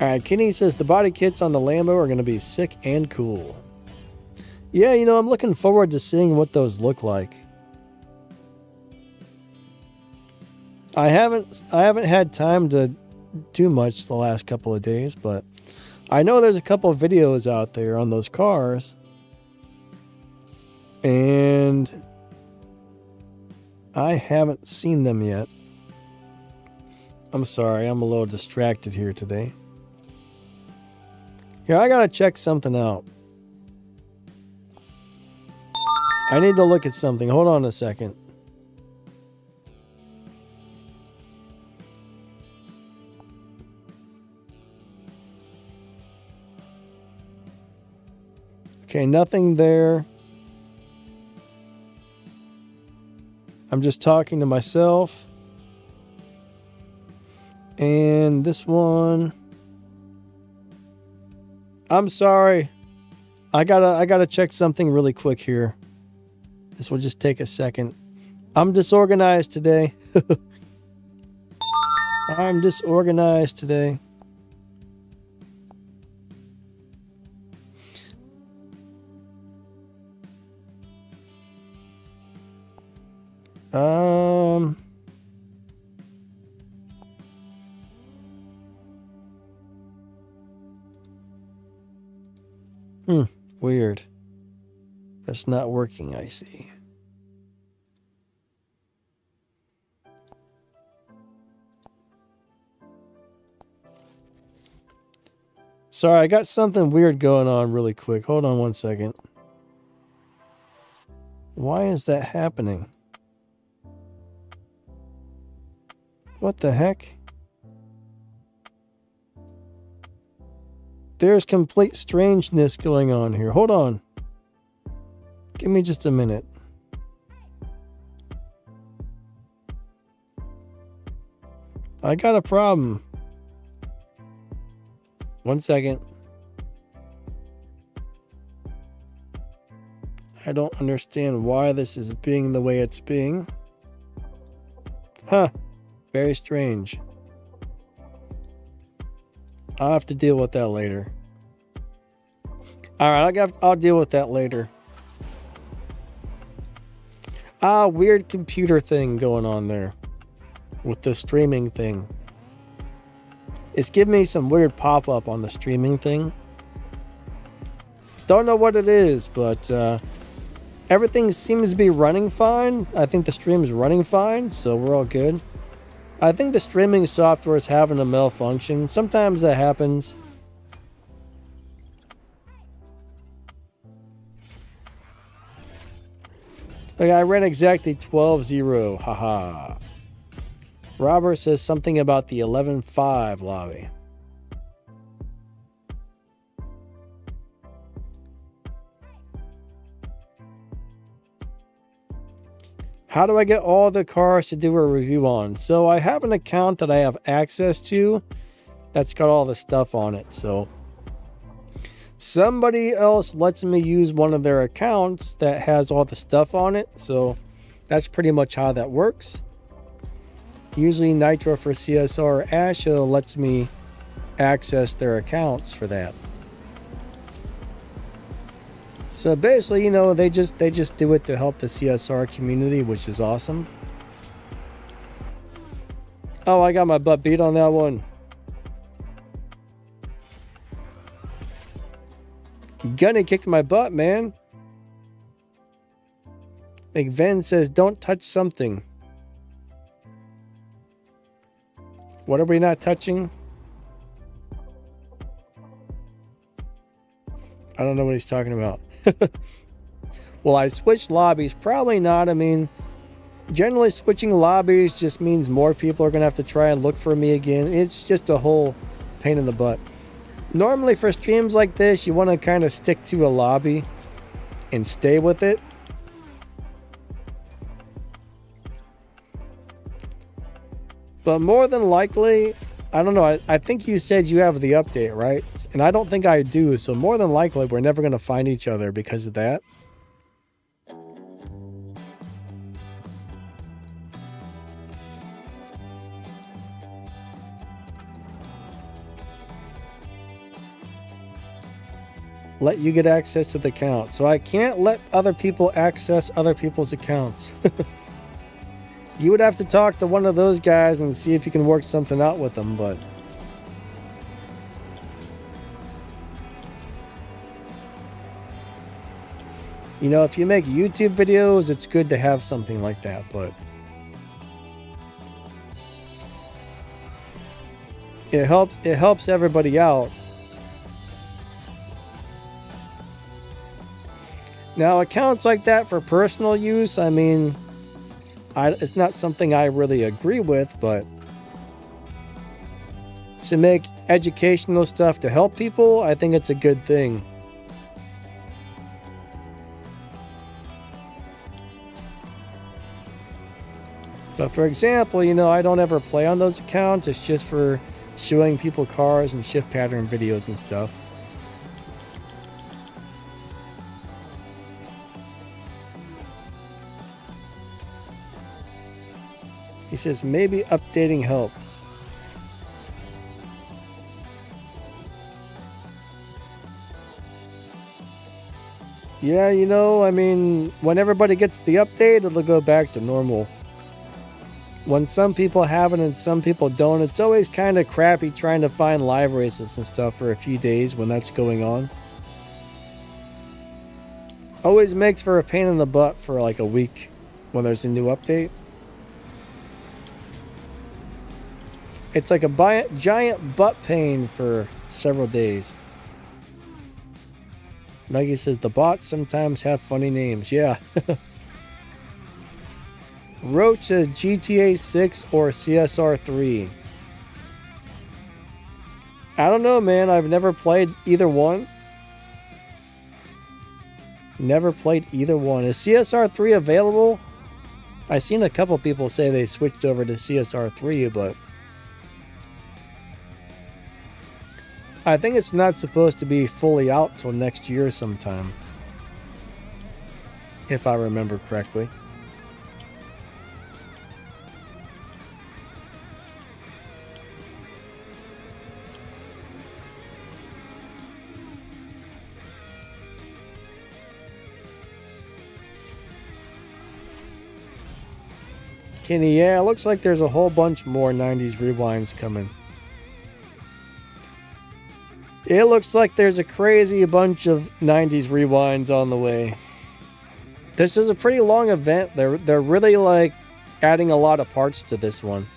Alright, Kenny says the body kits on the Lambo are going to be sick and cool. Yeah, you know, I'm looking forward to seeing what those look like. I haven't had time to do much the last couple of days, but I know there's a couple of videos out there on those cars. And I haven't seen them yet. I'm sorry, I'm a little distracted here today. Here, I gotta check something out. I need to look at something. Hold on a second. Okay, nothing there. I'm just talking to myself. And this one. I'm sorry. I gotta check something really quick here. This will just take a second. I'm disorganized today. I'm disorganized today. Weird. That's not working, I see. Sorry, I got something weird going on really quick. Hold on one second. Why is that happening? What the heck? There's complete strangeness going on here. Hold on. Give me just a minute. I got a problem. One second. I don't understand why this is being the way it's being. Huh. Very strange. I'll have to deal with that later. Alright, I'll deal with that later. Weird computer thing going on there. With the streaming thing. It's giving me some weird pop-up on the streaming thing. Don't know what it is, but everything seems to be running fine. I think the stream is running fine, so we're all good. I think the streaming software is having a malfunction. Sometimes that happens. Like I ran exactly 12-0. Haha. Robert says something about the 11.5 lobby. How do I get all the cars to do a review on? So I have an account that I have access to that's got all the stuff on it. So somebody else lets me use one of their accounts that has all the stuff on it. So that's pretty much how that works. Usually Nitro for CSR or Asho lets me access their accounts for that. So basically, you know, they just do it to help the CSR community, which is awesome. Oh, I got my butt beat on that one. Gunny kicked my butt, man. Like Ven says, don't touch something. What are we not touching? I don't know what he's talking about. Well, I switched lobbies. Probably not. I mean, generally switching lobbies just means more people are going to have to try and look for me again. It's just a whole pain in the butt. Normally for streams like this, you want to kind of stick to a lobby and stay with it. But more than likely, I don't know, I think you said you have the update, right? And I don't think I do, so more than likely we're never going to find each other because of that. let you get access to the account. So I can't let other people access other people's accounts. You would have to talk to one of those guys and see if you can work something out with them, but you know, if you make YouTube videos, it's good to have something like that, but it helps everybody out. Now, accounts like that for personal use, I mean, it's not something I really agree with, but to make educational stuff to help people, I think it's a good thing. But for example, you know, I don't ever play on those accounts. It's just for showing people cars and shift pattern videos and stuff. He says maybe updating helps. Yeah, you know, I mean, when everybody gets the update, it'll go back to normal. When some people have it and some people don't, it's always kind of crappy trying to find live races and stuff for a few days when that's going on. Always makes for a pain in the butt for like a week when there's a new update. It's like a giant butt pain for several days. Nike says the bots sometimes have funny names. Yeah. Roach says GTA 6 or CSR2. I don't know, man. I've never played either one. Never played either one. Is CSR2 available? I've seen a couple people say they switched over to CSR2, but I think it's not supposed to be fully out till next year sometime, if I remember correctly. Kenny, yeah, it looks like there's a whole bunch more 90s rewinds coming. It looks like there's a crazy bunch of 90s rewinds on the way. This is a pretty long event. They're really like adding a lot of parts to this one.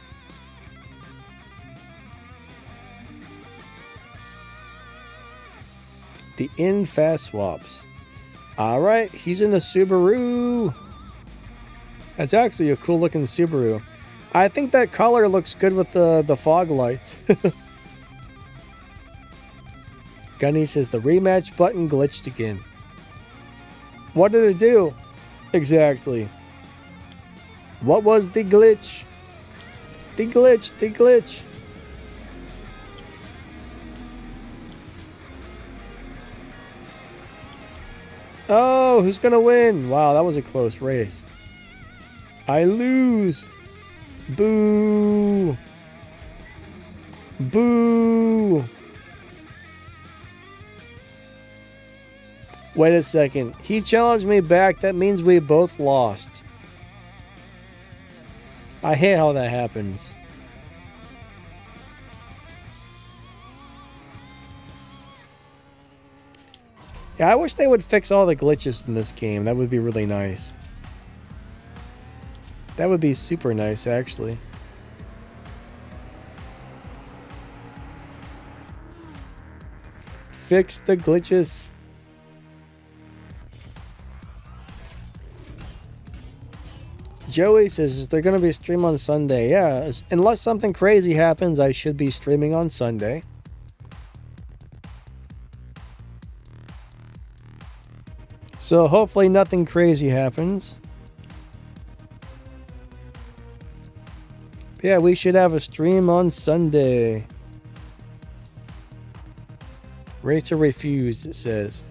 The in-fast swaps. Alright, he's in a Subaru. That's actually a cool looking Subaru. I think that color looks good with the fog lights. Gunny says the rematch button glitched again. What did it do? Exactly. What was the glitch? The glitch. Oh, who's gonna win? Wow, that was a close race. I lose. Boo. Boo. Wait a second. He challenged me back. That means we both lost. I hate how that happens. Yeah, I wish they would fix all the glitches in this game. That would be really nice. That would be super nice, actually. Fix the glitches. Joey says, is there going to be a stream on Sunday? Yeah, unless something crazy happens, I should be streaming on Sunday. So hopefully nothing crazy happens. Yeah, we should have a stream on Sunday. Racer refused, it says.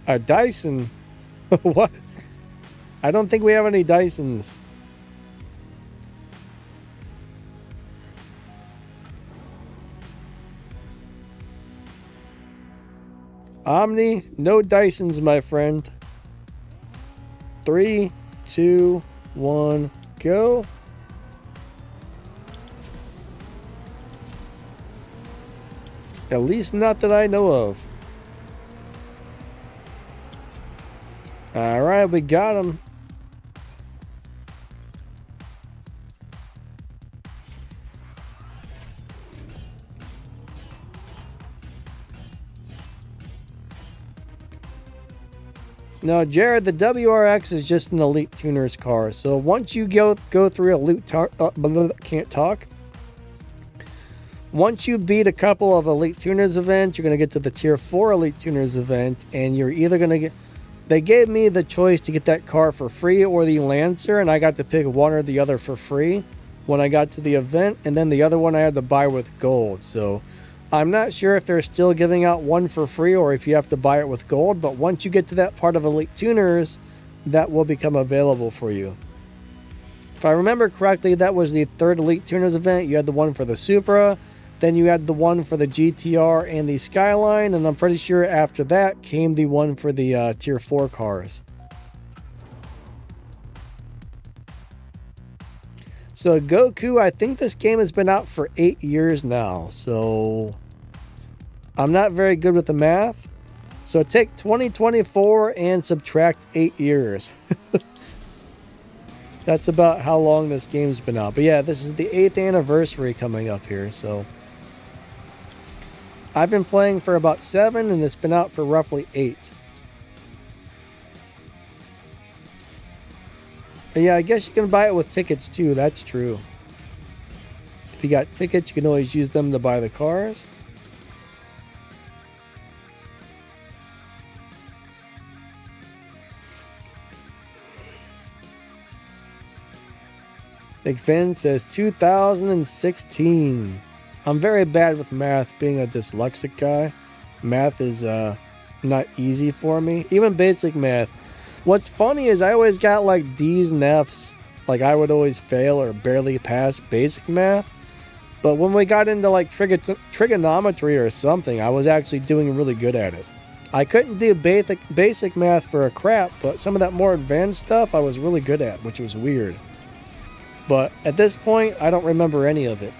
A Dyson? What? I don't think we have any Dysons. Omni, no Dysons, my friend. 3, 2, 1, go. At least not that I know of. All right, we got him. Now, Jared, the WRX is just an Elite Tuner's car. So once you go through can't talk. Once you beat a couple of Elite Tuners events, you're going to get to the Tier 4 Elite Tuners event, and you're either going to get... They gave me the choice to get that car for free or the Lancer, and I got to pick one or the other for free when I got to the event, and then the other one I had to buy with gold. So I'm not sure if they're still giving out one for free or if you have to buy it with gold, but once you get to that part of Elite Tuners, that will become available for you. If I remember correctly, that was the third Elite Tuners event. You had the one for the Supra, then you had the one for the GTR and the Skyline, and I'm pretty sure after that came the one for the Tier 4 cars. So Goku, I think this game has been out for 8 years now, so I'm not very good with the math. So take 2024 and subtract 8 years. That's about how long this game's been out. But yeah, this is the 8th anniversary coming up here, so I've been playing for about 7 and it's been out for roughly 8. But yeah, I guess you can buy it with tickets too. That's true. If you got tickets, you can always use them to buy the cars. Big Finn says 2016. I'm very bad with math, being a dyslexic guy. Math is not easy for me. Even basic math. What's funny is I always got like D's and F's. Like I would always fail or barely pass basic math. But when we got into like trigonometry or something, I was actually doing really good at it. I couldn't do basic math for a crap, but some of that more advanced stuff I was really good at, which was weird. But at this point, I don't remember any of it.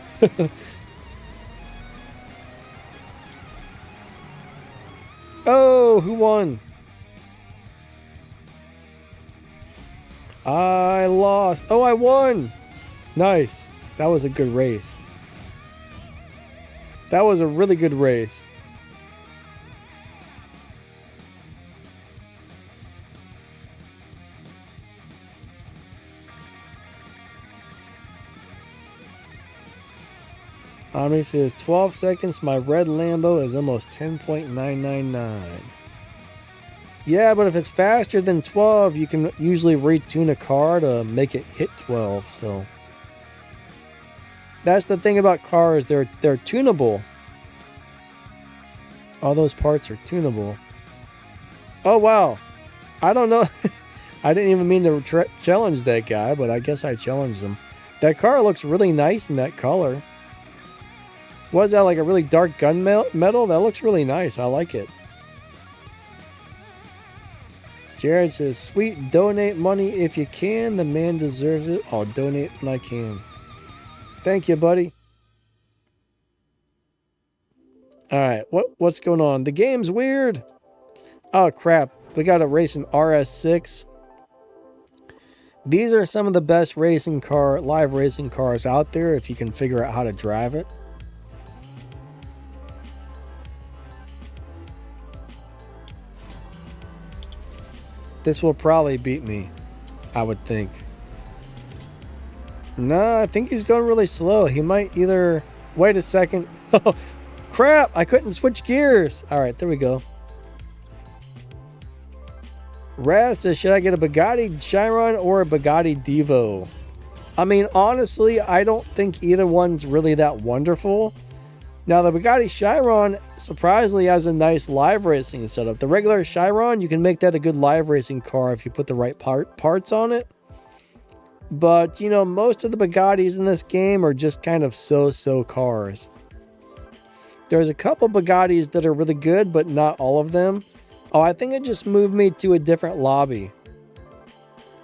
Oh, who won? I lost. Oh, I won. Nice. That was a good race. That was a really good race. Omni says 12 seconds. My red Lambo is almost 10.999. Yeah, but if it's faster than 12, you can usually retune a car to make it hit 12. So that's the thing about cars. They're tunable. All those parts are tunable. Oh, wow. I don't know. I didn't even mean to challenge that guy, but I guess I challenged him. That car looks really nice in that color. Was that like a really dark gunmetal? That looks really nice. I like it. Jared says, sweet, donate money if you can. The man deserves it. I'll donate when I can. Thank you, buddy. Alright, what's going on? The game's weird. Oh, crap. We got to race an RS6. These are some of the best live racing cars out there if you can figure out how to drive it. This will probably beat me, I would think. No, I think he's going really slow. He might either... Wait a second. Oh, crap! I couldn't switch gears. Alright, there we go. Raz says, should I get a Bugatti Chiron or a Bugatti Divo? I mean, honestly, I don't think either one's really that wonderful. Now, the Bugatti Chiron surprisingly has a nice live racing setup. The regular Chiron, you can make that a good live racing car if you put the right parts on it. But, you know, most of the Bugattis in this game are just kind of so-so cars. There's a couple Bugattis that are really good, but not all of them. Oh, I think it just moved me to a different lobby.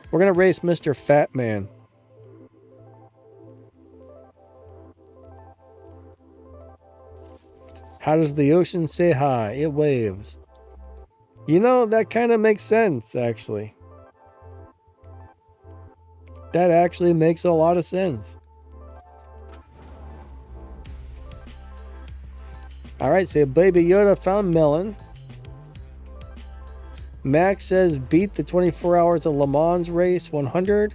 We're going to race Mr. Fat Man. How does the ocean say hi? It waves. You know, that kind of makes sense, actually. That actually makes a lot of sense. Alright, so Baby Yoda found Melon. Max says beat the 24 hours of Le Mans race 100.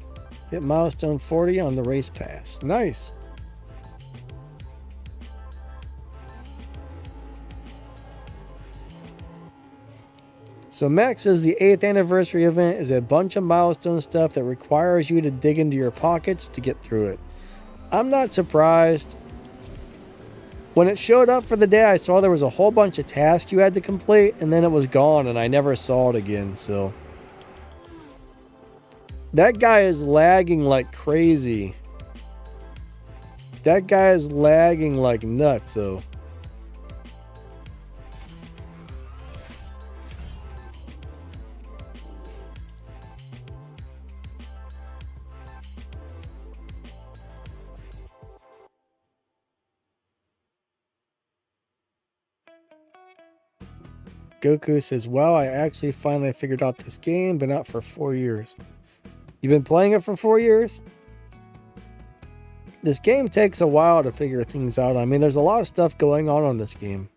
Hit milestone 40 on the race pass. Nice. So Max says the 8th anniversary event is a bunch of milestone stuff that requires you to dig into your pockets to get through it. I'm not surprised. When it showed up for the day, I saw there was a whole bunch of tasks you had to complete, and then it was gone, and I never saw it again, so. That guy is lagging like crazy. That guy is lagging like nuts, so. Goku says, wow, I actually finally figured out this game, but not for 4 years. You've been playing it for 4 years? This game takes a while to figure things out. I mean, there's a lot of stuff going on this game.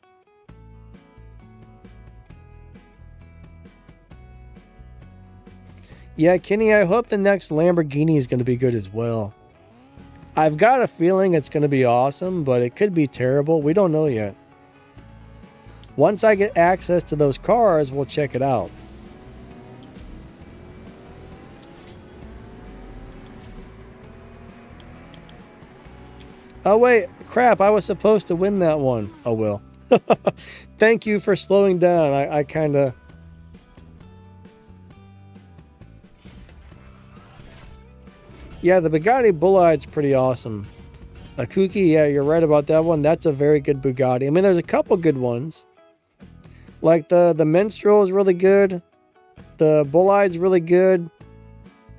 Yeah, Kenny, I hope the next Lamborghini is going to be good as well. I've got a feeling it's going to be awesome, but it could be terrible. We don't know yet. Once I get access to those cars, we'll check it out. Oh wait, crap, I was supposed to win that one. Oh well. Thank you for slowing down. I kind of... Yeah, the Bugatti Bullide's pretty awesome. A Kuki, yeah, you're right about that one. That's a very good Bugatti. I mean, there's a couple good ones. Like the Minstrel is really good. The Bullide's really good.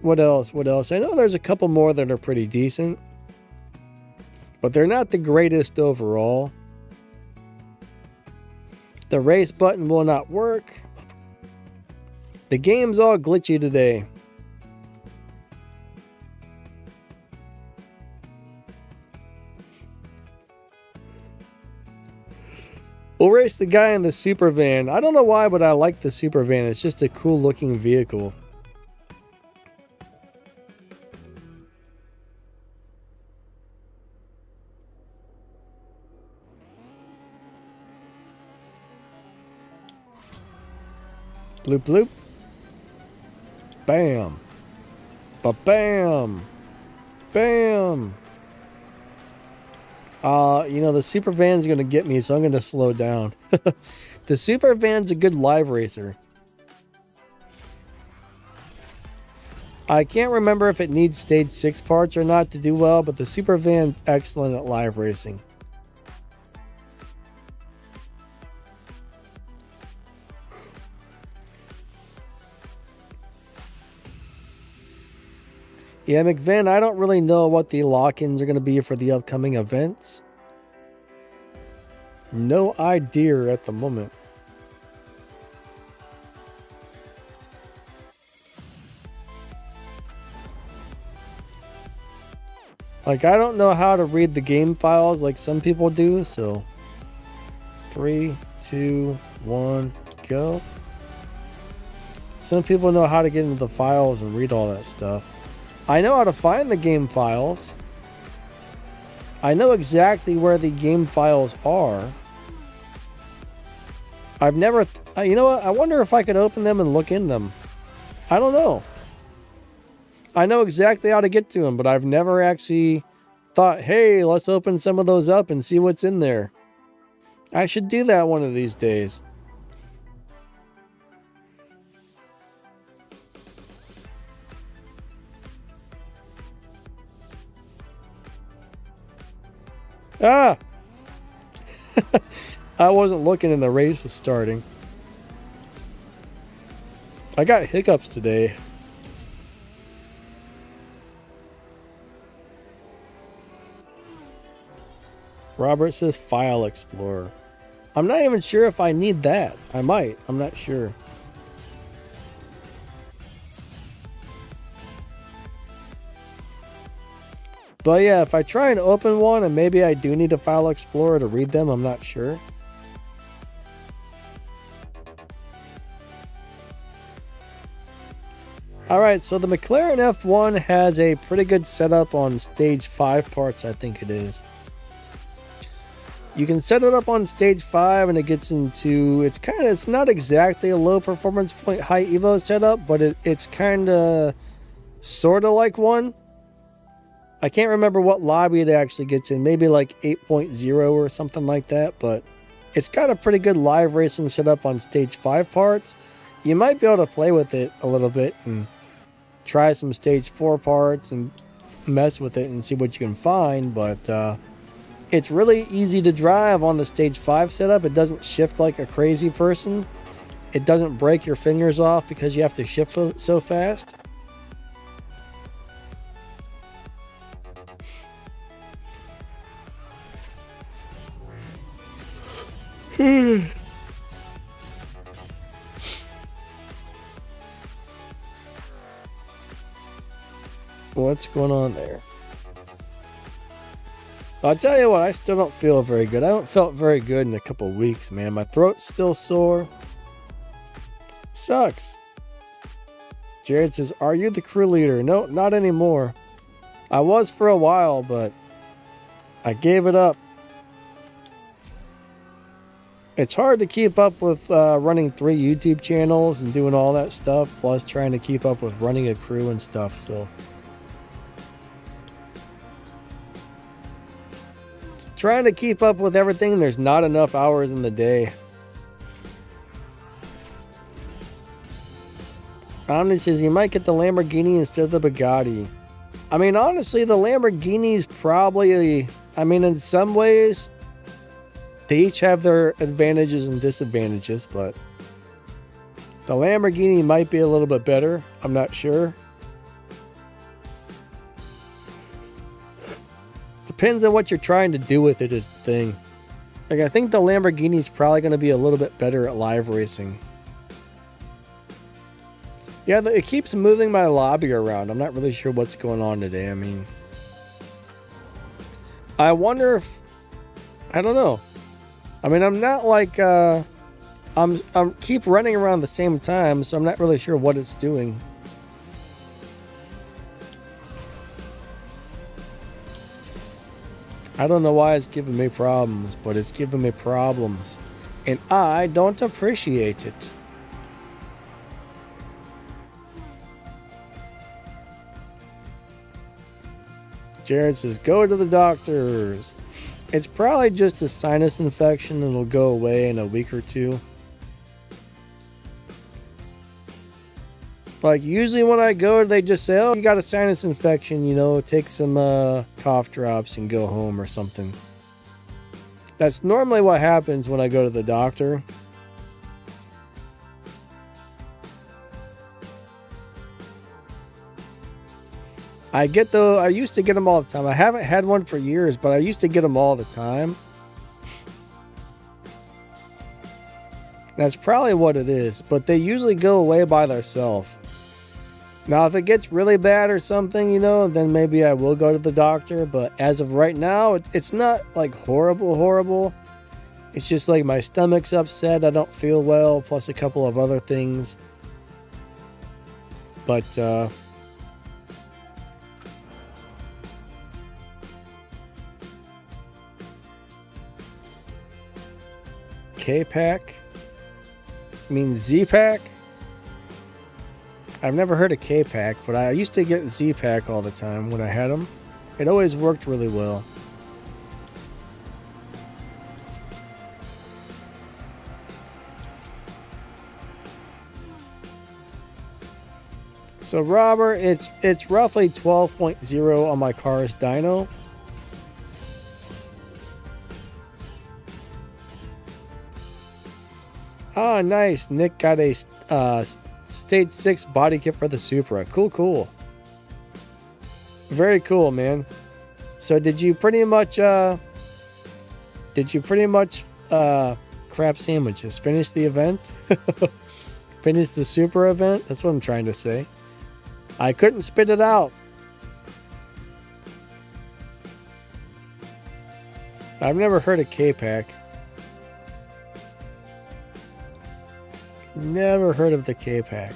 What else? What else? I know there's a couple more that are pretty decent. But they're not the greatest overall. The race button will not work. The game's all glitchy today. We'll race the guy in the super van. I don't know why, but I like the super van. It's just a cool looking vehicle. Bloop bloop. Bam. Ba-bam. Bam. You know, the super van's going to get me, so I'm going to slow down. The super van's a good live racer. I can't remember if it needs stage 6 parts or not to do well, but the super van's excellent at live racing. Yeah, McVin, I don't really know what the lock-ins are going to be for the upcoming events. No idea at the moment. Like, I don't know how to read the game files like some people do, so 3, 2, 1, go. Some people know how to get into the files and read all that stuff. I know how to find the game files. I know exactly where the game files are. I've never... you know what? I wonder if I could open them and look in them. I don't know. I know exactly how to get to them, but I've never actually thought, hey, let's open some of those up and see what's in there. I should do that one of these days. Ah! I wasn't looking and the race was starting. I got hiccups today. Robert says File Explorer. I'm not even sure if I need that. I might. I'm not sure. But yeah, if I try and open one, and maybe I do need a File Explorer to read them, I'm not sure. Alright, so the McLaren F1 has a pretty good setup on stage 5 parts, I think it is. You can set it up on stage 5 and it gets into, it's not exactly a low performance point high evo setup, but it's kind of sort of like one. I can't remember what lobby it actually gets in, maybe like 8.0 or something like that, but it's got a pretty good live racing setup on stage 5 parts. You might be able to play with it a little bit and try some stage 4 parts and mess with it and see what you can find, but it's really easy to drive on the stage 5 setup. It doesn't shift like a crazy person. It doesn't break your fingers off because you have to shift so fast. What's going on there? I'll tell you what, I still don't feel very good. I haven't felt very good in a couple weeks, man. My throat's still sore. Sucks. Jared says, are you the crew leader? No, not anymore. I was for a while, but I gave it up. It's hard to keep up with running 3 YouTube channels and doing all that stuff, plus trying to keep up with running a crew and stuff, so. Trying to keep up with everything, there's not enough hours in the day. Omni says you might get the Lamborghini instead of the Bugatti. I mean, honestly, the Lamborghini's probably, I mean, in some ways, they each have their advantages and disadvantages, but the Lamborghini might be a little bit better. I'm not sure. Depends on what you're trying to do with it is the thing. Like, I think the Lamborghini is probably going to be a little bit better at live racing. Yeah, it keeps moving my lobby around. I'm not really sure what's going on today. I mean, I wonder if, I don't know. I mean, I'm not like, I'm keep running around the same time, so I'm not really sure what it's doing. I don't know why it's giving me problems, but it's giving me problems. And I don't appreciate it. Jared says, go to the doctors. It's probably just a sinus infection and it'll go away in a week or two. Like, usually when I go, they just say, oh, you got a sinus infection, you know, take some cough drops and go home or something. That's normally what happens when I go to the doctor. I used to get them all the time. I haven't had one for years, but I used to get them all the time. That's probably what it is, but they usually go away by themselves. Now, if it gets really bad or something, you know, then maybe I will go to the doctor. But as of right now, it's not like horrible. It's just like my stomach's upset. I don't feel well, plus a couple of other things. But, K-Pack? I mean Z-Pack? I've never heard of K-Pack, but I used to get Z-Pack all the time when I had them. It always worked really well. So Robert, it's roughly 12.0 on my car's dyno. Ah, nice. Nick got a Stage 6 body kit for the Supra. Cool, cool. Very cool, man. So did you pretty much crap sandwiches? Finish the event? Finish the Supra event? That's what I'm trying to say. I couldn't spit it out. I've never heard of K-Pack. Never heard of the K-Pack.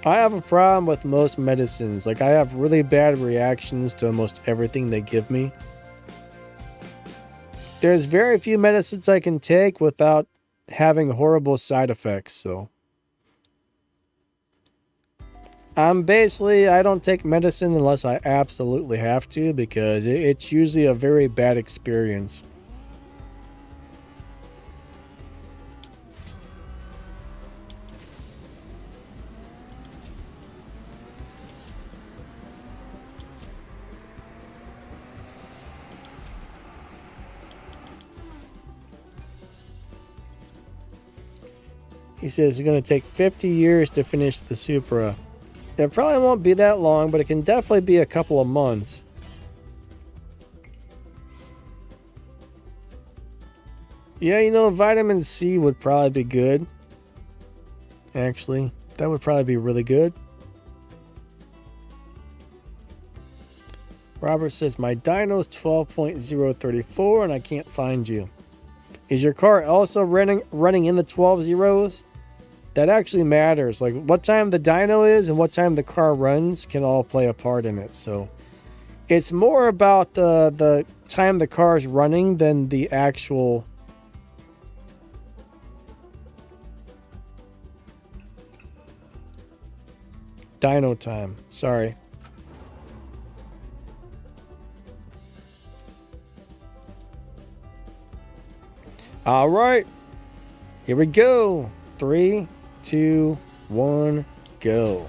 I have a problem with most medicines. Like, I have really bad reactions to almost everything they give me. There's very few medicines I can take without having horrible side effects, so. I don't take medicine unless I absolutely have to, because it's usually a very bad experience. He says it's going to take 50 years to finish the Supra. It probably won't be that long, but it can definitely be a couple of months. Yeah, you know, vitamin C would probably be good. Actually, that would probably be really good. Robert says, my dyno's 12.034 and I can't find you. Is your car also running in the 12 zeros? That actually matters. Like, what time the dyno is and what time the car runs can all play a part in it. So it's more about the time the car's running than the actual dyno time. Sorry. All right. Here we go. 3, 2, 1, go.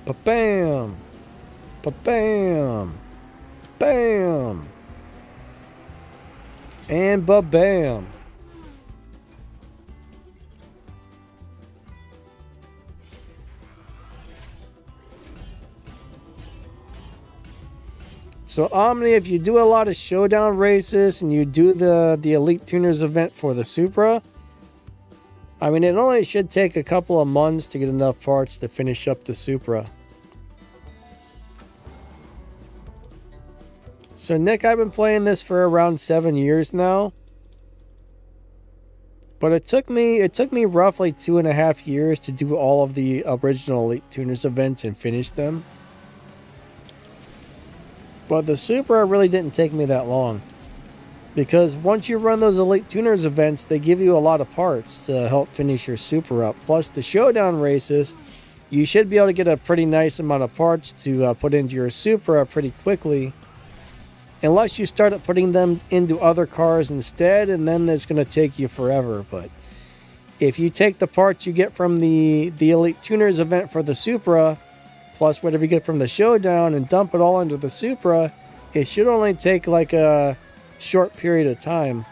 Ba-bam. Ba-bam. Bam. And ba-bam. So Omni, if you do a lot of showdown races and you do the Elite Tuners event for the Supra, I mean, it only should take a couple of months to get enough parts to finish up the Supra. So Nick, I've been playing this for around 7 years now. But it took me roughly 2.5 years to do all of the original Elite Tuners events and finish them. But the Supra really didn't take me that long. Because once you run those Elite Tuners events, they give you a lot of parts to help finish your Supra up. Plus the showdown races, you should be able to get a pretty nice amount of parts to put into your Supra pretty quickly. Unless you start putting them into other cars instead, and then it's going to take you forever. But if you take the parts you get from the Elite Tuners event for the Supra, plus whatever you get from the showdown, and dump it all into the Supra, it should only take like a short period of time.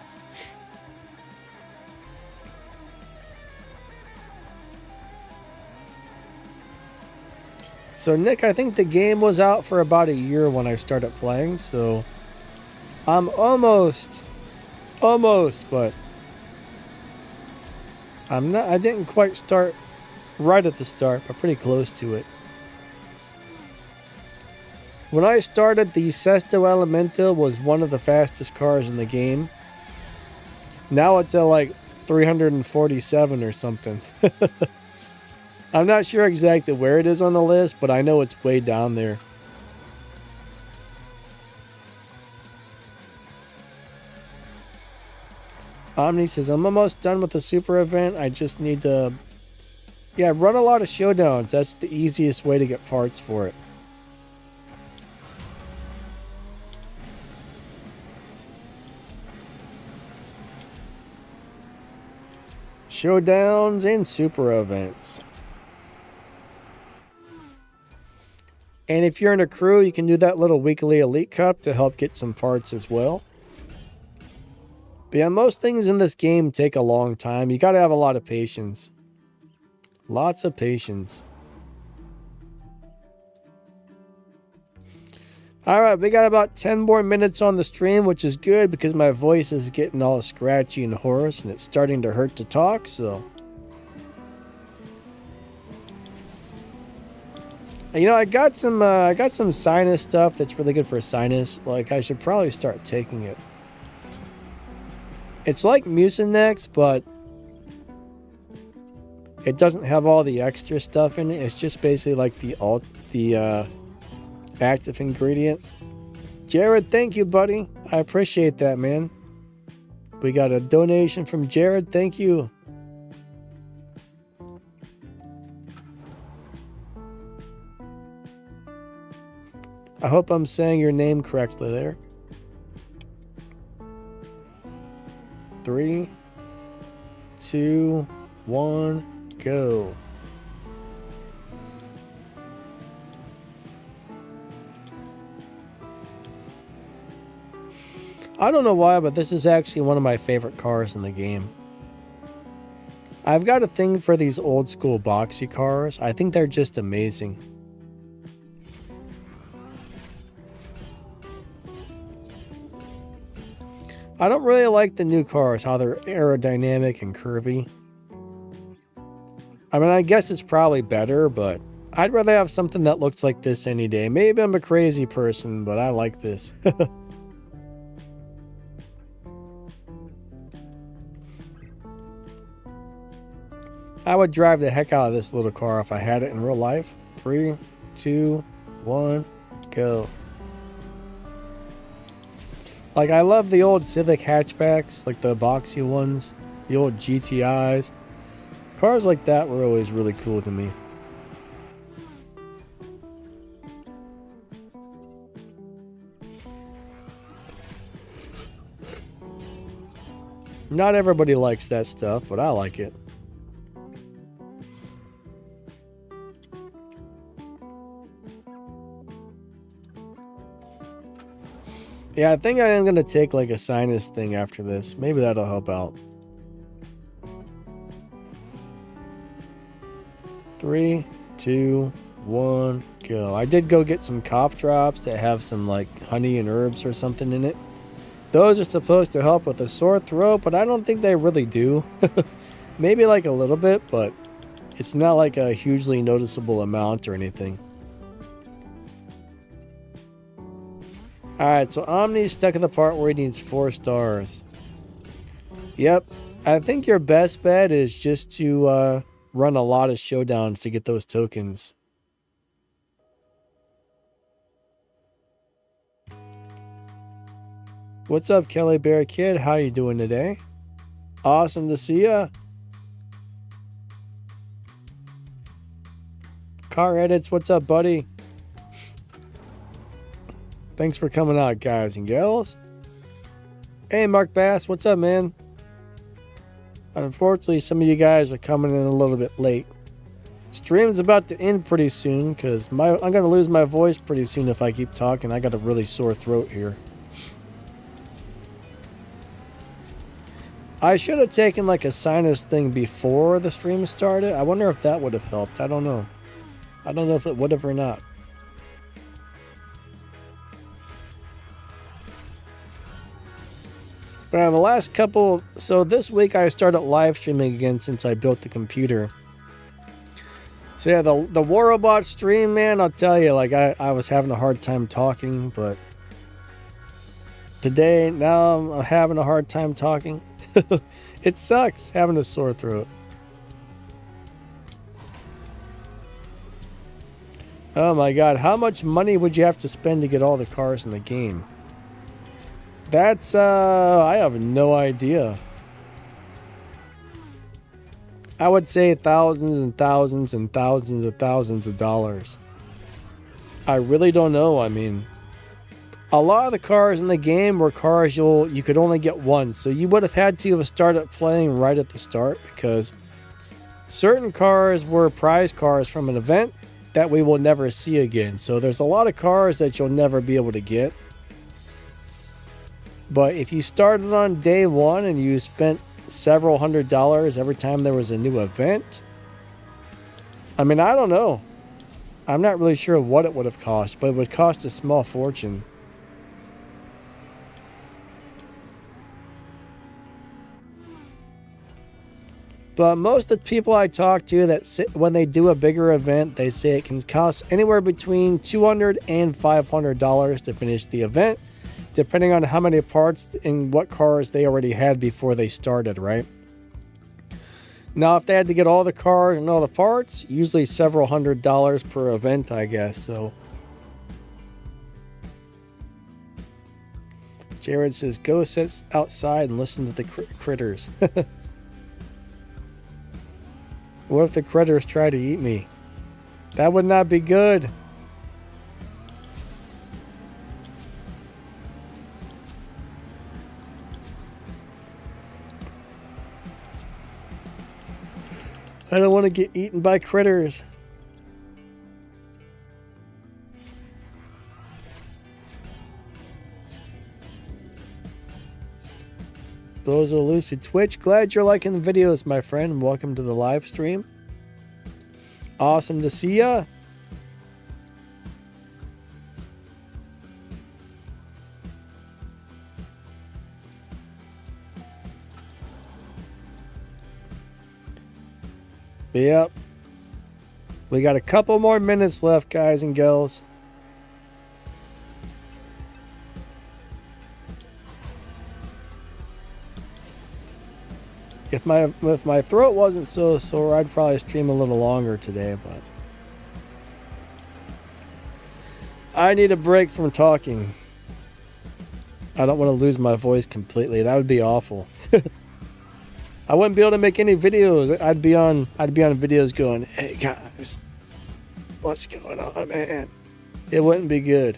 So Nick, I think the game was out for about a year when I started playing, so I'm almost, but I didn't quite start right at the start, but pretty close to it. When I started, the Sesto Elemento was one of the fastest cars in the game. Now it's at like 347 or something. I'm not sure exactly where it is on the list, but I know it's way down there. Omni says, I'm almost done with the Super event. I just need to, run a lot of showdowns. That's the easiest way to get parts for it. showdowns and super events. And if you're in a crew, you can do that little weekly elite cup to help get some parts as well. But yeah, most things in this game take a long time. You got to have a lot of patience. Lots of patience. Alright, we got about 10 more minutes on the stream, which is good because my voice is getting all scratchy and hoarse and it's starting to hurt to talk, so. You know, I got some sinus stuff that's really good for sinus. Like, I should probably start taking it. It's like Mucinex, but it doesn't have all the extra stuff in it. It's just basically like the active ingredient. Jared, thank you, buddy. I appreciate that, man. We got a donation from Jared. Thank you. I hope I'm saying your name correctly there. 3, 2, 1, go. I don't know why, but this is actually one of my favorite cars in the game. I've got a thing for these old school boxy cars. I think they're just amazing. I don't really like the new cars, how they're aerodynamic and curvy. I mean, I guess it's probably better, but I'd rather have something that looks like this any day. Maybe I'm a crazy person, but I like this. I would drive the heck out of this little car if I had it in real life. 3, 2, 1, go. Like, I love the old Civic hatchbacks, like the boxy ones, the old GTIs. Cars like that were always really cool to me. Not everybody likes that stuff, but I like it. Yeah, I think I am going to take like a sinus thing after this. Maybe that'll help out. 3, 2, 1, go. I did go get some cough drops that have some like honey and herbs or something in it. Those are supposed to help with a sore throat, but I don't think they really do. Maybe like a little bit, but it's not like a hugely noticeable amount or anything. Alright, so Omni's stuck at the part where he needs 4 stars. Yep, I think your best bet is just to run a lot of showdowns to get those tokens. What's up, Kelly Bear Kid? How you doing today? Awesome to see ya. Car Edits, what's up, buddy? Thanks for coming out, guys and gals. Hey, Mark Bass, what's up, man? Unfortunately, some of you guys are coming in a little bit late. Stream's about to end pretty soon because I'm going to lose my voice pretty soon if I keep talking. I got a really sore throat here. I should have taken like a sinus thing before the stream started. I wonder if that would have helped. I don't know. I don't know if it would have or not. But the last couple, so this week I started live streaming again since I built the computer. So yeah, the War Robot stream, man, I'll tell you, like I was having a hard time talking, but today, now I'm having a hard time talking. It sucks having a sore throat. Oh my god, how much money would you have to spend to get all the cars in the game? That's, I have no idea. I would say thousands and thousands and thousands of dollars. I really don't know. I mean, a lot of the cars in the game were cars you could only get once. So you would have had to have started playing right at the start, because certain cars were prize cars from an event that we will never see again. So there's a lot of cars that you'll never be able to get. But if you started on day one and you spent several $100s every time there was a new event, I mean, I don't know. I'm not really sure what it would have cost, but it would cost a small fortune. But most of the people I talk to that when they do a bigger event, they say it can cost anywhere between $200 and $500 to finish the event, depending on how many parts and what cars they already had before they started, right? Now, if they had to get all the cars and all the parts, usually several $100s per event, I guess. So Jared says, go sit outside and listen to the critters. What if the critters try to eat me? That would not be good. I don't want to get eaten by critters. Those are Lucid Twitch. Glad you're liking the videos, my friend. Welcome to the live stream. Awesome to see ya. Yep. We got a couple more minutes left, guys and girls. If my throat wasn't so sore, I'd probably stream a little longer today, but I need a break from talking. I don't want to lose my voice completely. That would be awful. I wouldn't be able to make any videos. I'd be on videos going, "Hey guys, what's going on, man?" It wouldn't be good.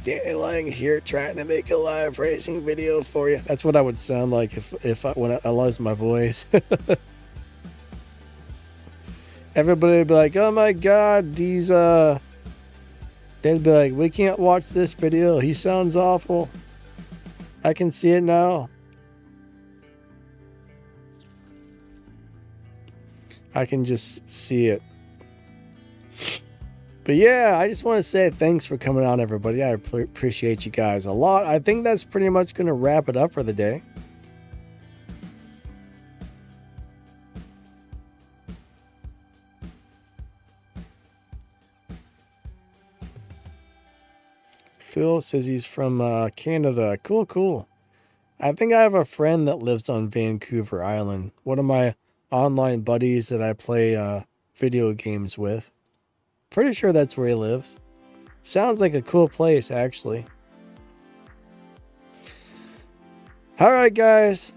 Danny Lang here, trying to make a live racing video for you. That's what I would sound like when I lost my voice. Everybody would be like, "Oh my God, these They'd be like, we can't watch this video. He sounds awful. I can see it now." I can just see it. But yeah, I just want to say thanks for coming on, everybody. I appreciate you guys a lot. I think that's pretty much going to wrap it up for the day. Phil says he's from Canada. Cool, cool. I think I have a friend that lives on Vancouver Island. One of my online buddies that I play video games with. Pretty sure that's where he lives. Sounds like a cool place, actually. Alright, guys.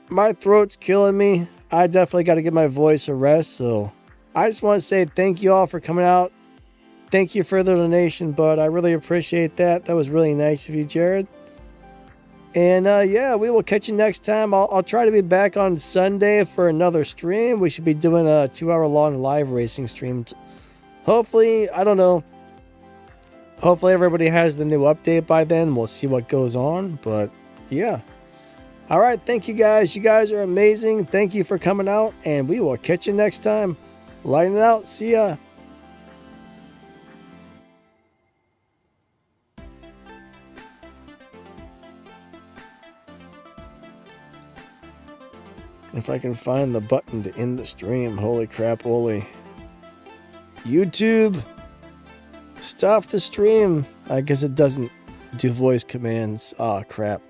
My throat's killing me. I definitely got to give my voice a rest, so I just want to say thank you all for coming out. Thank you for the donation, bud. I really appreciate that. That was really nice of you, Jared. And yeah, we will catch you next time. I'll try to be back on Sunday for another stream. We should be doing a 2-hour-long live racing stream. Hopefully, I don't know. Hopefully everybody has the new update by then. We'll see what goes on. But yeah. All right. Thank you, guys. You guys are amazing. Thank you for coming out. And we will catch you next time. Lighting it out. See ya. If I can find the button to end the stream. Holy crap, holy. YouTube, stop the stream. I guess it doesn't do voice commands. Oh, crap.